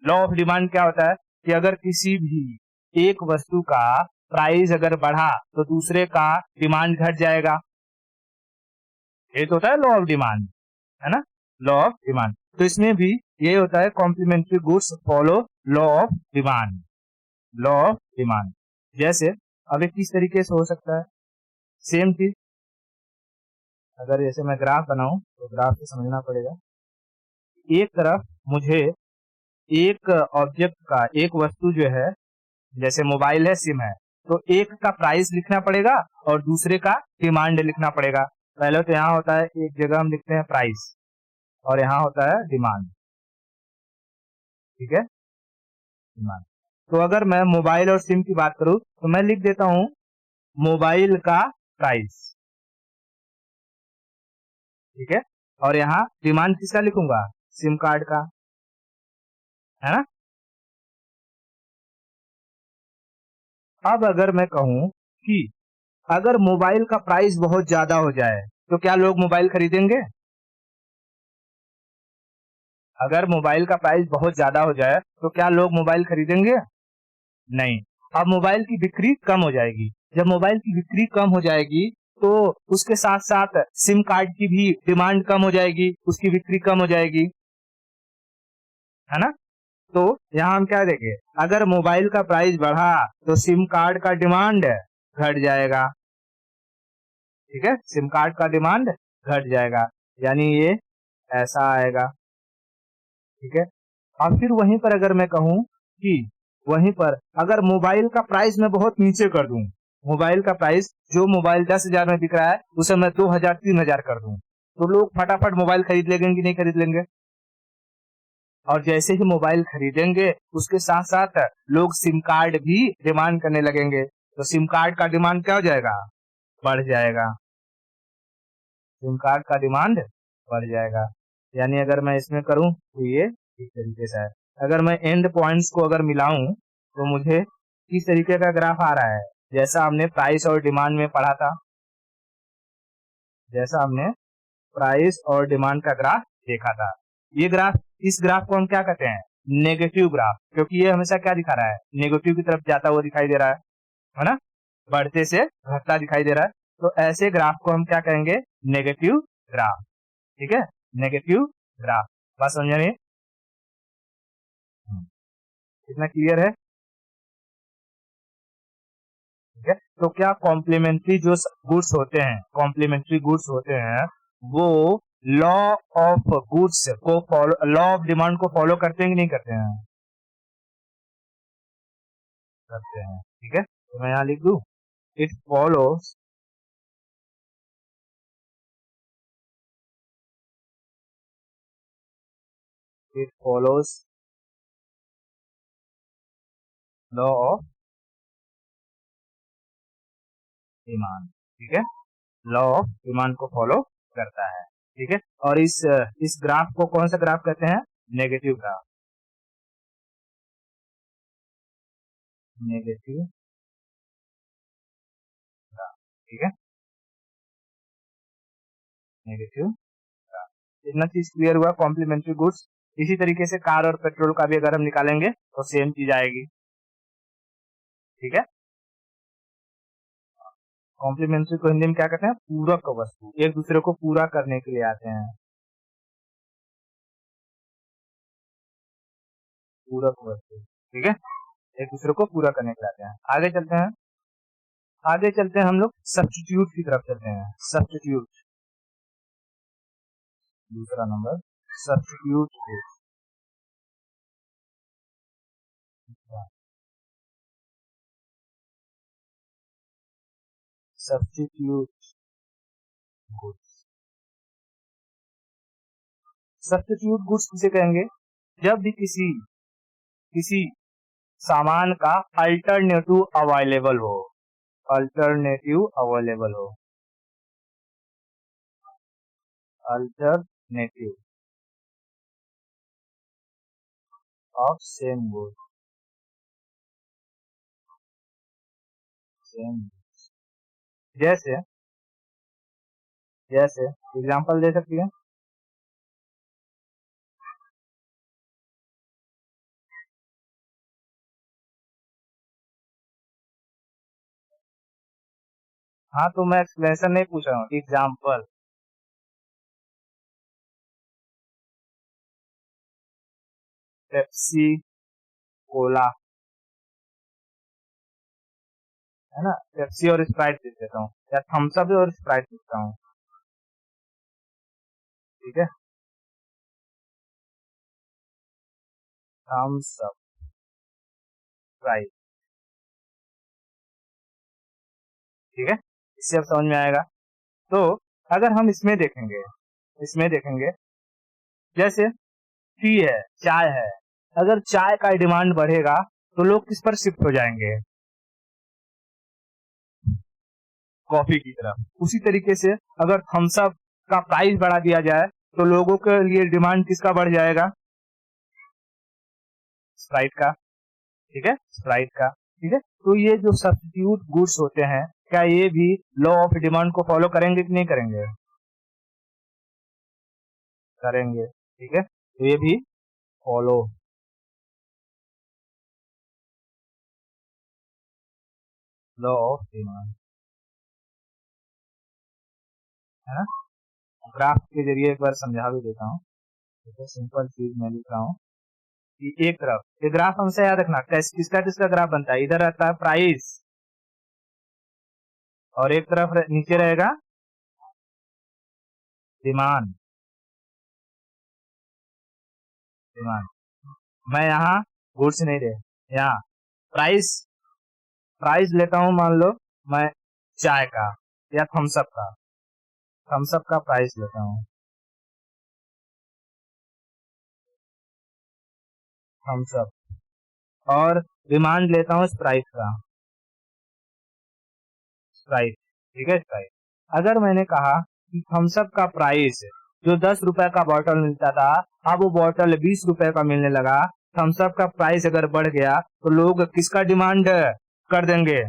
लॉ ऑफ डिमांड क्या होता है कि अगर किसी भी एक वस्तु का प्राइस अगर बढ़ा तो दूसरे का डिमांड घट जाएगा। ये तो होता है लॉ ऑफ डिमांड, है ना, लॉ ऑफ डिमांड। तो इसमें भी ये होता है complementary goods follow law of demand, law of demand. जैसे अब ये किस तरीके से हो सकता है, सेम चीज अगर जैसे मैं ग्राफ बनाऊं तो ग्राफ से समझना पड़ेगा। एक तरफ मुझे एक ऑब्जेक्ट का, एक वस्तु जो है जैसे मोबाइल है, सिम है, तो एक का प्राइस लिखना पड़ेगा और दूसरे का डिमांड लिखना पड़ेगा। पहले तो यहाँ होता है, एक जगह हम लिखते हैं प्राइस और यहाँ होता है डिमांड। ठीक है, डिमांड। तो अगर मैं मोबाइल और सिम की बात करूं तो मैं लिख देता हूं मोबाइल का प्राइस। ठीक है, और यहाँ डिमांड किसका लिखूंगा, सिम कार्ड का, है ना। अब अगर मैं कहूं कि अगर मोबाइल का प्राइस बहुत ज्यादा हो जाए तो क्या लोग मोबाइल खरीदेंगे? अगर मोबाइल का प्राइस बहुत ज्यादा हो जाए तो क्या लोग मोबाइल खरीदेंगे? नहीं। अब मोबाइल की बिक्री कम हो जाएगी। जब मोबाइल की बिक्री कम हो जाएगी तो उसके साथ साथ सिम कार्ड की भी डिमांड कम हो जाएगी, उसकी बिक्री कम हो जाएगी, है ना। तो यहाँ हम क्या देखें, अगर मोबाइल का प्राइस बढ़ा तो सिम कार्ड का डिमांड घट जाएगा। ठीक है, सिम कार्ड का डिमांड घट जाएगा, यानी ये ऐसा आएगा। ठीक है, और फिर वहीं पर अगर मैं कहूं कि वहीं पर अगर मोबाइल का प्राइस मैं बहुत नीचे कर दूं, मोबाइल का प्राइस जो मोबाइल 10,000 में बिक रहा है उसे मैं 2,000 3,000 कर दूं, तो लोग फटाफट मोबाइल खरीद लेंगे कि नहीं खरीद लेंगे? और जैसे ही मोबाइल खरीदेंगे उसके साथ साथ लोग सिम कार्ड भी डिमांड करने लगेंगे, तो सिम कार्ड का डिमांड क्या हो जाएगा, बढ़ जाएगा। सिम कार्ड का डिमांड बढ़ जाएगा। यानी अगर मैं इसमें करूं तो ये इस तरीके से है। अगर मैं एंड पॉइंट्स को अगर मिलाऊं तो मुझे किस तरीके का ग्राफ आ रहा है, जैसा हमने प्राइस और डिमांड में पढ़ा था, जैसा हमने प्राइस और डिमांड का ग्राफ देखा था। ये ग्राफ, इस ग्राफ को हम क्या कहते हैं, नेगेटिव ग्राफ, क्योंकि ये हमेशा क्या दिखा रहा है, नेगेटिव की तरफ जाता हुआ दिखाई दे रहा है ना, बढ़ते से घटता दिखाई दे रहा है। तो ऐसे ग्राफ को हम क्या कहेंगे, नेगेटिव ग्राफ। ठीक है, नेगेटिव ग्राफ। बात समझ रहे हैं? इतना क्लियर है? ठीक है, तो क्या कॉम्प्लीमेंट्री जो गुड्स होते हैं, कॉम्प्लीमेंट्री गुड्स होते हैं, वो लॉ ऑफ गुड्स को फॉलो, लॉ ऑफ डिमांड को फॉलो करते हैं कि नहीं करते हैं? करते हैं। ठीक है, तो मैं यहाँ लिख दूं, it follows, it follows law of demand. ठीक है, लॉ ऑफ डिमांड को फॉलो करता है। ठीक है, और इस ग्राफ को कौन सा ग्राफ कहते हैं, नेगेटिव ग्राफ। Negative graph. ठीक है, नेगेटिव ग्राफ। इतना चीज क्लियर हुआ, कॉम्प्लीमेंट्री गुड्स। इसी तरीके से कार और पेट्रोल का भी अगर हम निकालेंगे तो सेम चीज आएगी। ठीक है, कॉम्प्लीमेंट्री को हिंदी में क्या कहते हैं, पूरक वस्तु, एक दूसरे को पूरा करने के लिए आते हैं, पूरक वस्तु। ठीक है, एक दूसरे को पूरा करने के लिए आते हैं। आगे चलते हैं, आगे चलते हैं हम लोग सब्स्टिट्यूट की तरफ चलते हैं। सब्स्टिट्यूट, दूसरा number, substitute goods. Substitute goods, substitute goods किसे कहेंगे, जब भी किसी किसी सामान का अल्टरनेटिव अवेलेबल हो, अल्टरनेटिव अवेलेबल हो, alternative of same good, same, जैसे, जैसे एग्जांपल दे सकती है। हाँ, तो मैं एक्सप्लेनेशन नहीं पूछ रहा हूँ, एग्जांपल। पेप्सी कोला, है ना, पेप्सी और स्प्राइट दे देता हूँ, या थम्स अप और स्प्राइट देता हूँ। ठीक है, थम्स अप, स्प्राइट। ठीक है, इससे अब समझ में आएगा। तो अगर हम इसमें देखेंगे जैसे टी है, चाय है, अगर चाय का डिमांड बढ़ेगा तो लोग किस पर शिफ्ट हो जाएंगे? कॉफी की तरफ। उसी तरीके से अगर थम्स अप का प्राइस बढ़ा दिया जाए तो लोगों के लिए डिमांड किसका बढ़ जाएगा? स्प्राइट का। ठीक है, स्प्राइट का। ठीक है, तो ये जो सब्स्टिट्यूट गुड्स होते हैं, क्या ये भी लॉ ऑफ डिमांड को फॉलो करेंगे कि नहीं करेंगे? करेंगे। ठीक है, तो ये भी फॉलो लॉ ऑफ डिमांड है ना। ग्राफ के जरिए एक बार समझा भी देता हूँ। तो सिंपल चीज मैं लिख रहा हूँ कि एक तरफ ये ग्राफ हमसे याद रखना, किसका किसका ग्राफ बनता है, इधर रहता है प्राइस और एक तरफ नीचे रहेगा डिमांड। डिमांड मैं यहाँ गुड्स नहीं दे, यहाँ प्राइस प्राइस लेता हूँ, मान लो मैं चाय का या थम्स अप का प्राइस लेता हूँ, थम्स अप, और डिमांड लेता हूँ स्प्राइट का, स्प्राइट। ठीक है, स्प्राइट। अगर मैंने कहा कि थम्स अप का प्राइस जो 10 रुपए का बॉटल मिलता था, अब वो बॉटल 20 रुपए का मिलने लगा, थम्स अप का प्राइस अगर बढ़ गया तो लोग किसका डिमांड कर देंगे?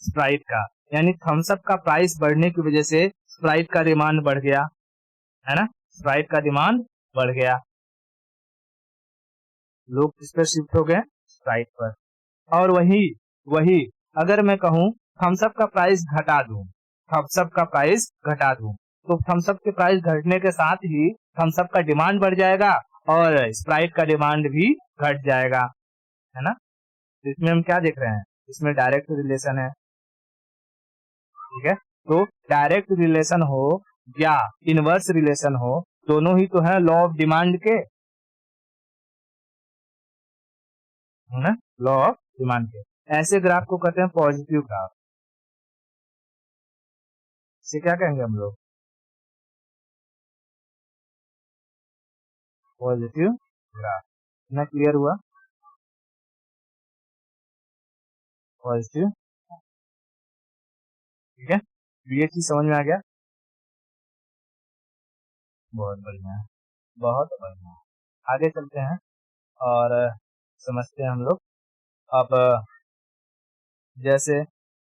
स्प्राइट का। यानी थम्स अप का प्राइस बढ़ने की वजह से स्प्राइट का डिमांड बढ़ गया, है ना। स्प्राइट का डिमांड बढ़ गया, लोग किस पर शिफ्ट हो गए? स्प्राइट पर। और वही वही अगर मैं कहूँ थम्स अप का प्राइस घटा दूं, थम्स अप का प्राइस घटा दूं, तो थम्स अप के प्राइस घटने के साथ ही थम्स अप का डिमांड बढ़ जाएगा और स्प्राइट का डिमांड भी घट जाएगा, है ना। तो इसमें हम क्या देख रहे हैं? इसमें डायरेक्ट रिलेशन है। ठीक है, तो डायरेक्ट रिलेशन हो या इनवर्स रिलेशन हो, दोनों ही तो है लॉ ऑफ डिमांड के, है ना, लॉ ऑफ डिमांड के। ऐसे ग्राफ को कहते हैं पॉजिटिव ग्राफ। इसे क्या कहेंगे हम लोग? Positive graph. ना क्लियर हुआ? पॉजिटिव। ठीक है, ये चीज समझ में आ गया? बहुत बढ़िया, बहुत बढ़िया। आगे चलते हैं और समझते हैं हम लोग। अब जैसे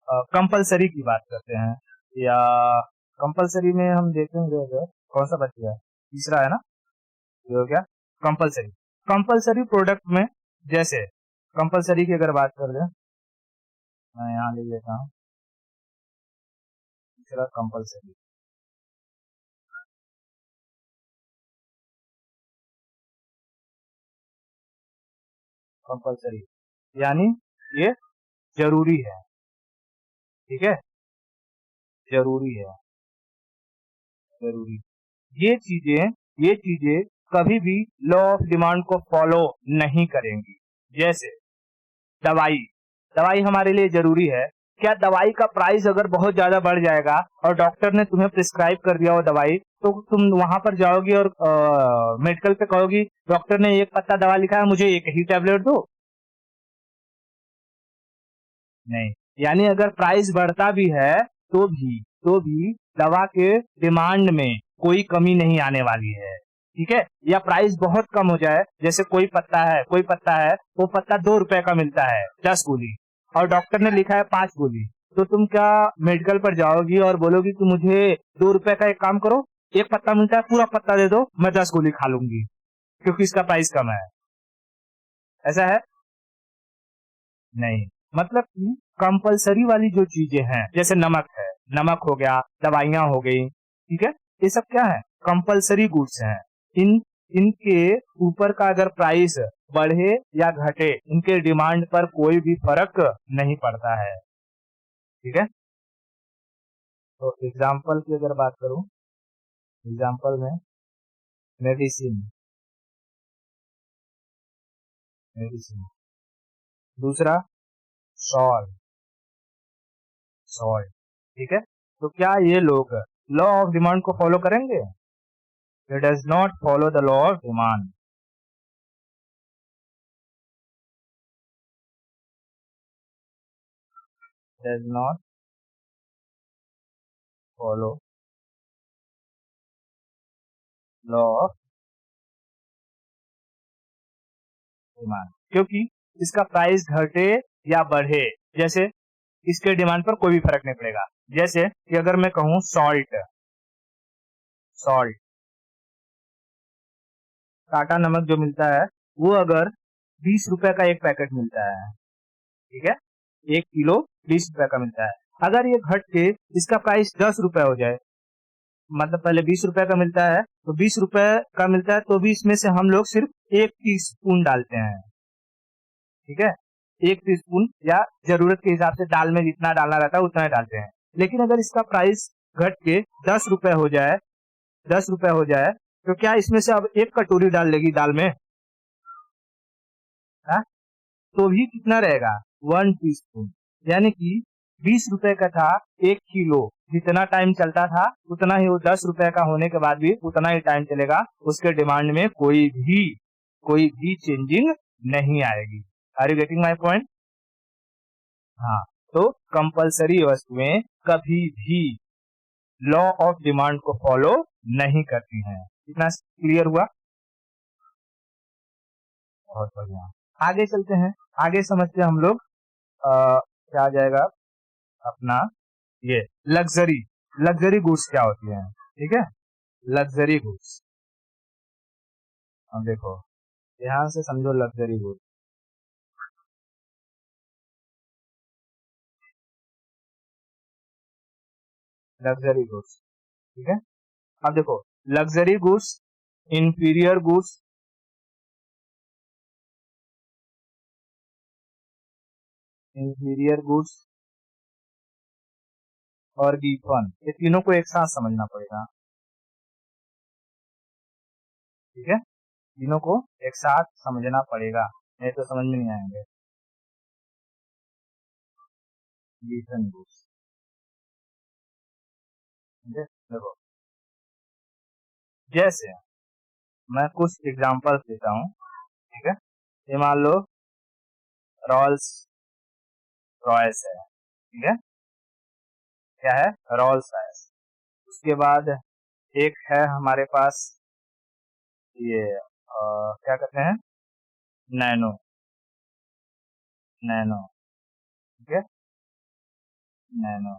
कंपलसरी की बात करते हैं, या कंपलसरी में हम देखेंगे अगर कौन सा बच गया, तीसरा है ना, ये हो गया कंपलसरी। कंपलसरी प्रोडक्ट में जैसे कंपलसरी की अगर बात कर ले, मैं यहाँ ले लेता हूँ तीसरा कंपलसरी। कंपलसरी यानी ये जरूरी है। ठीक है, जरूरी है, जरूरी। ये चीजें कभी भी लॉ ऑफ डिमांड को फॉलो नहीं करेंगी। जैसे दवाई, दवाई हमारे लिए जरूरी है। क्या दवाई का प्राइस अगर बहुत ज्यादा बढ़ जाएगा और डॉक्टर ने तुम्हें प्रिस्क्राइब कर दिया वो दवाई, तो तुम वहां पर जाओगी और मेडिकल पे कहोगी डॉक्टर ने एक पत्ता दवा लिखा है, मुझे एक ही टेबलेट दो? नहीं। यानी अगर प्राइस बढ़ता भी है तो भी दवा के डिमांड में कोई कमी नहीं आने वाली है। ठीक है, या प्राइस बहुत कम हो जाए, जैसे कोई पत्ता है वो पत्ता 2 रुपए का मिलता है 10 गोली, और डॉक्टर ने लिखा है 5 गोली, तो तुम क्या मेडिकल पर जाओगी और बोलोगी कि मुझे 2 रुपए का एक काम करो, एक पत्ता मिलता है पूरा पत्ता दे दो, मैं 10 गोली खा लूंगी क्योंकि इसका प्राइस कम है? ऐसा है? नहीं। मतलब कि कंपलसरी वाली जो चीजें हैं, जैसे नमक है, नमक हो गया, दवाइयां हो गई, ठीक है, ये सब क्या है? कंपलसरी गुड्स हैं। इन इनके ऊपर का अगर प्राइस बढ़े या घटे, इनके डिमांड पर कोई भी फर्क नहीं पड़ता है। ठीक है, तो एग्जाम्पल की अगर बात करूं, एग्जाम्पल में मेडिसिन, मेडिसिन। दूसरा शॉल, सॉल्ट। ठीक है, तो क्या ये लोग लॉ ऑफ डिमांड को फॉलो करेंगे? It does not follow the law of demand. Does not follow law of demand, क्योंकि इसका प्राइस घटे या बढ़े, जैसे इसके डिमांड पर कोई भी फर्क नहीं पड़ेगा। जैसे कि अगर मैं कहूं सॉल्ट, सॉल्ट टाटा नमक जो मिलता है वो अगर 20 रुपए का एक पैकेट मिलता है, ठीक है, 1 किलो 20 रुपए का मिलता है, अगर ये घट के इसका प्राइस 10 रुपए हो जाए, मतलब पहले 20 रुपए का मिलता है तो 20 रुपए का मिलता है, तो भी इसमें से हम लोग सिर्फ 1 टीस्पून डालते हैं। ठीक है, 1 टीस्पून या जरूरत के हिसाब से दाल में जितना डालना रहता है उतना ही डालते हैं। लेकिन अगर इसका प्राइस घट के 10 रुपए हो जाए, 10 रुपए हो जाए, तो क्या इसमें से अब 1 कटोरी डाल लेगी दाल में? हा? तो भी कितना रहेगा? 1 टीस्पून। यानी कि 20 रुपए का था 1 किलो, जितना टाइम चलता था उतना ही, वो 10 रुपए का होने के बाद भी उतना ही टाइम चलेगा, उसके डिमांड में कोई भी चेंजिंग नहीं आएगी। Are you getting my point? हाँ, तो कंपलसरी वस्तुएं कभी भी लॉ ऑफ डिमांड को फॉलो नहीं करती हैं। इतना क्लियर हुआ? बहुत बढ़िया, आगे चलते हैं, आगे समझते हैं हम लोग। क्या आ जाएगा अपना, ये लग्जरी गुड्स क्या होती है। ठीक है, लग्जरी गुड्स, अब देखो ध्यान से समझो लग्जरी गुड्स। लग्जरी गुड्स, ठीक है, अब देखो luxury goods, inferior goods, inferior goods और गिफन, ये तीनों को एक साथ समझना पड़ेगा। ठीक है, तीनों को एक साथ समझना पड़ेगा, नहीं तो समझ में नहीं आएंगे। गिफन गुड्स, देखो जैसे मैं कुछ एग्जांपल्स देता हूँ। ठीक है, ये मान लो रॉल्स रॉयस है, ठीक है, क्या है? Rolls Royce. उसके बाद एक है हमारे पास ये क्या कहते हैं, नैनो, नैनो, ठीक है, नैनो,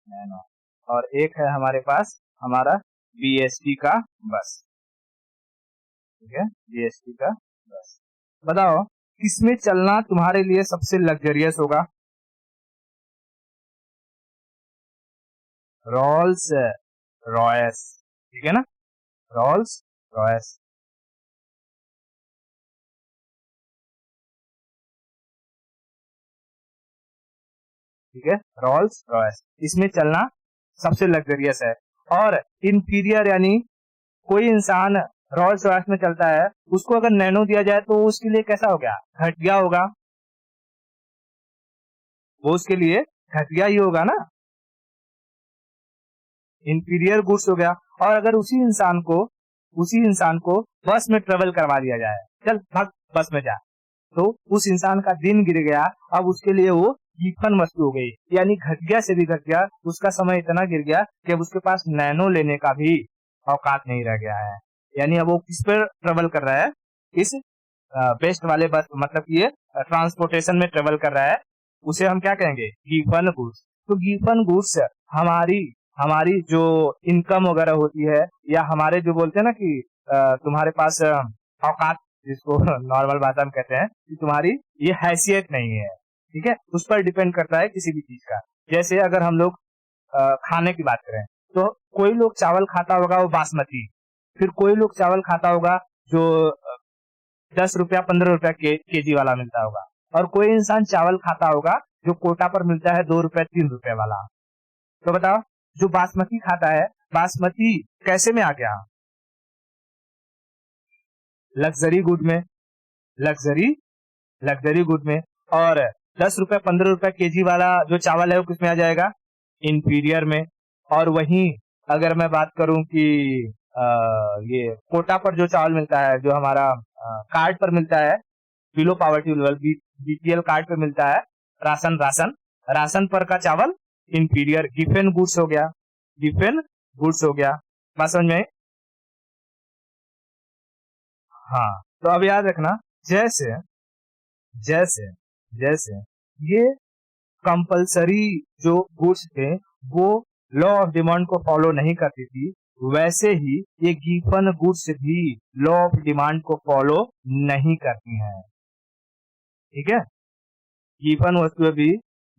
नैनो। और एक है हमारे पास हमारा बीएसटी का बस, ठीक है, बीएसटी का बस। बताओ किसमें चलना तुम्हारे लिए सबसे लग्जरियस होगा? रॉल्स रॉयस, ठीक है ना, रॉल्स रॉयस। ठीक है, रॉल्स रॉयस, इसमें चलना सबसे लग्जरियस है। और इंफीरियर यानी कोई इंसान रॉल्स रॉयस में चलता है, उसको अगर नैनो दिया जाए तो उसके लिए कैसा हो गया? घटिया होगा, वो उसके लिए घटिया ही होगा ना, इंफीरियर गुड्स हो गया। और अगर उसी इंसान को बस में ट्रेवल करवा दिया जाए, चल भाग बस में जा, तो उस इंसान का दिन गिर गया, अब उसके लिए वो कीफन वस्तु हो गई, यानी घटिया से भी घटिया, उसका समय इतना गिर गया कि अब उसके पास नैनो लेने का भी औकात नहीं रह गया है। यानी अब वो किस पर ट्रेवल कर रहा है? इस बेस्ट वाले बस, मतलब ये ट्रांसपोर्टेशन में ट्रेवल कर रहा है, उसे हम क्या कहेंगे? Giffen goods. तो गिफन गुड्स हमारी हमारी जो इनकम वगैरह होती है, या हमारे जो बोलते हैं ना कि तुम्हारे पास औकात, जिसको नॉर्मल भाषा में कहते हैं कि तुम्हारी ये हैसियत नहीं है, ठीक है, उस पर डिपेंड करता है किसी भी चीज का। जैसे अगर हम लोग खाने की बात करें, तो कोई लोग चावल खाता होगा वो बासमती, फिर कोई लोग चावल खाता होगा जो 10 रुपया 15 रुपया केजी वाला मिलता होगा, और कोई इंसान चावल खाता होगा जो कोटा पर मिलता है 2 रुपए 3 रुपए वाला। तो बताओ जो बासमती खाता है, बासमती कैसे में आ गया? लग्जरी गुड में, लग्जरी लग्जरी गुड में। और ₹10 ₹15 केजी वाला जो चावल है वो किसमें आ जाएगा? इंफीरियर में। और वहीं अगर मैं बात करूं कि ये कोटा पर जो चावल मिलता है, जो हमारा कार्ड पर मिलता है, below poverty level BPL card पे मिलता है, राशन राशन राशन पर का चावल इंफीरियर गिफेन गुड्स हो गया, गिफेन गुड्स हो गया। बात समझ में आई? हाँ, तो अब याद रखना, जैसे जैसे जैसे ये कंपलसरी जो गुड्स थे वो लॉ ऑफ डिमांड को फॉलो नहीं करती थी, वैसे ही ये गिवन गुड्स भी लॉ ऑफ डिमांड को फॉलो नहीं करती हैं। ठीक है, गिवन वस्तुएं भी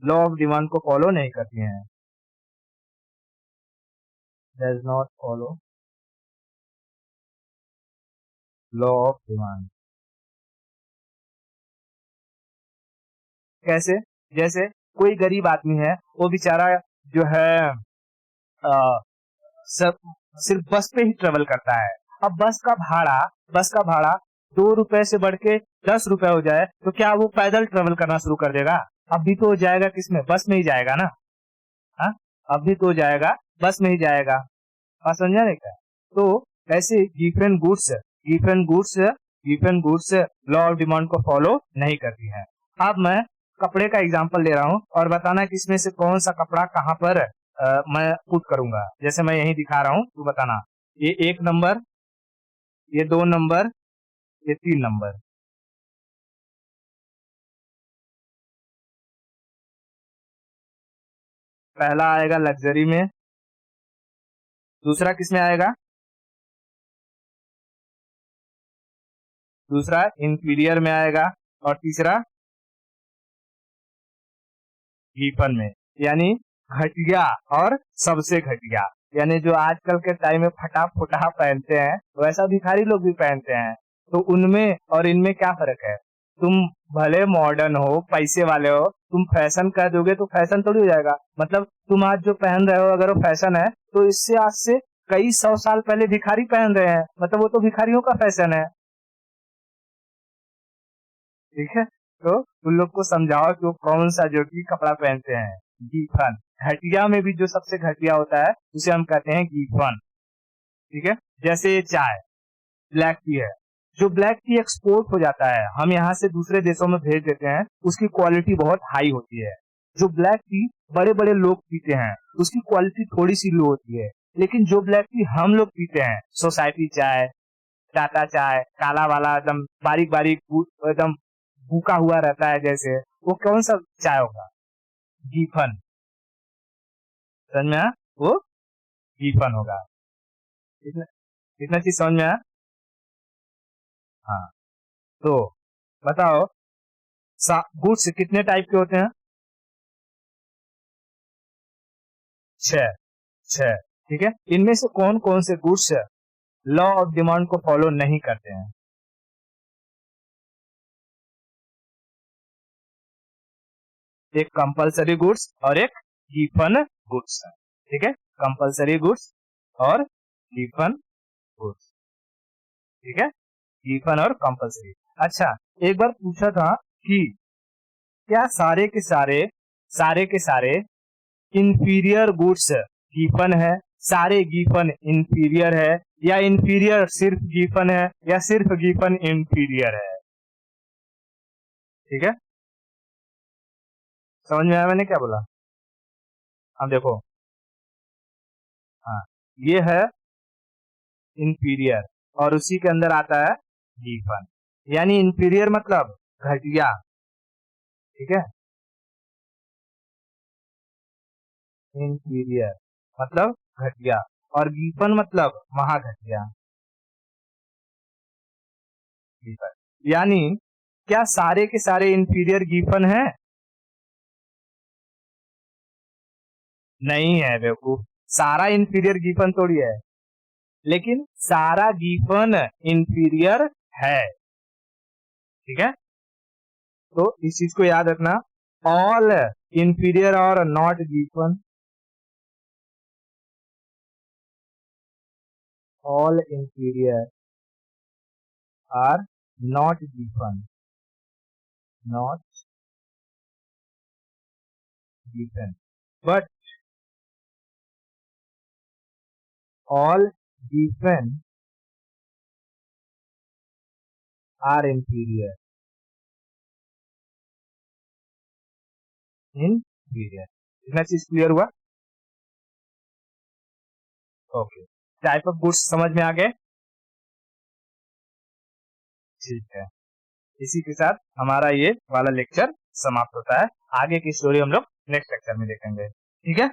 लॉ ऑफ डिमांड को फॉलो नहीं करती हैं। Does not follow law of demand. कैसे? जैसे कोई गरीब आदमी है, वो बेचारा जो है आ, सब सिर्फ बस पे ही ट्रेवल करता है। अब बस का भाड़ा ₹2 से बढ़ के ₹10 हो जाए तो क्या वो पैदल ट्रेवल करना शुरू कर देगा? अब भी तो जाएगा किसमें? बस में ही जाएगा ना। हाँ, अब भी तो जाएगा, बस में ही जाएगा। बात समझा नहीं क्या? तो ऐसे given goods law of demand को फॉलो नहीं करती हैं। अब मैं कपड़े का एग्जांपल ले रहा हूँ और बताना कि इसमें से कौन सा कपड़ा कहाँ पर मैं पुट करूंगा। जैसे मैं यही दिखा रहा हूँ, तू बताना, ये 1 नंबर, ये 2 नंबर, ये 3 नंबर। पहला आएगा लग्जरी में, दूसरा किस में आएगा? दूसरा इंफीरियर में आएगा, और तीसरा गिवन में। यानी घटिया और सबसे घटिया, यानी जो आजकल के टाइम में फटा फुटा पहनते हैं वैसा भिखारी लोग भी पहनते हैं। तो उनमें और इनमें क्या फर्क है? तुम भले मॉडर्न हो, पैसे वाले हो, तुम फैशन कर दोगे तो फैशन थोड़ी हो जाएगा। मतलब तुम आज जो पहन रहे हो अगर वो फैशन है, तो इससे आज से कई 100 साल पहले भिखारी पहन रहे हैं, मतलब वो तो भिखारियों का फैशन है। ठीक है, तो उन लोग को समझाओ कि वो कौन सा जो कि कपड़ा पहनते हैं। गीफन, घटिया में भी जो सबसे घटिया होता है उसे हम कहते हैं गीफन। ठीक है, जैसे ये चाय ब्लैक टी है, जो ब्लैक टी एक्सपोर्ट हो जाता है, हम यहाँ से दूसरे देशों में भेज देते हैं, उसकी क्वालिटी बहुत हाई होती है। जो ब्लैक टी बड़े बड़े लोग पीते हैं उसकी क्वालिटी थोड़ी सी लो होती है। लेकिन जो ब्लैक टी हम लोग पीते हैं, सोसाइटी चाय, टाटा चाय, काला वाला एकदम बारीक बारीक एकदम भूखा हुआ रहता है, जैसे वो कौन सा चाय होगा? गीफन। समझ में आया? वो गीफन होगा। इतना इतना चीज समझ में आया? हाँ, तो बताओ, गुड्स कितने टाइप के होते हैं? छह। छह। ठीक है, इनमें से कौन कौन से गुड्स लॉ ऑफ डिमांड को फॉलो नहीं करते हैं? एक कंपलसरी गुड्स और एक गिवन गुड्स है। ठीक है, कंपलसरी गुड्स और गिवन गुड्स। ठीक है, गिवन और कंपलसरी। अच्छा, एक बार पूछा था कि क्या सारे के सारे इंफीरियर गुड्स गिवन है, सारे गिवन इंफीरियर है, या इंफीरियर सिर्फ गिवन है, या सिर्फ गिवन इंफीरियर है? ठीक है, समझ में आया मैंने क्या बोला? अब देखो, हाँ, ये है इंफीरियर और उसी के अंदर आता है गिवन। यानी इंफीरियर मतलब घटिया। ठीक है, इंफीरियर मतलब घटिया, और गिवन मतलब महाघटिया। गिवन यानी क्या सारे के सारे इंफीरियर गिवन है? नहीं है बेवकूफ, सारा इंफीरियर गिवन थोड़ी है, लेकिन सारा गिवन इंफीरियर है। ठीक है, तो इस चीज को याद रखना, ऑल इंफीरियर और not given, all inferior are not given, not given, but all given are inferior. Inferior. इतना चीज क्लियर हुआ? ओके, टाइप ऑफ गुड्स समझ में आ गए? ठीक है, इसी के साथ हमारा ये वाला लेक्चर समाप्त होता है। आगे की स्टोरी हम लोग नेक्स्ट लेक्चर में देखेंगे। ठीक है।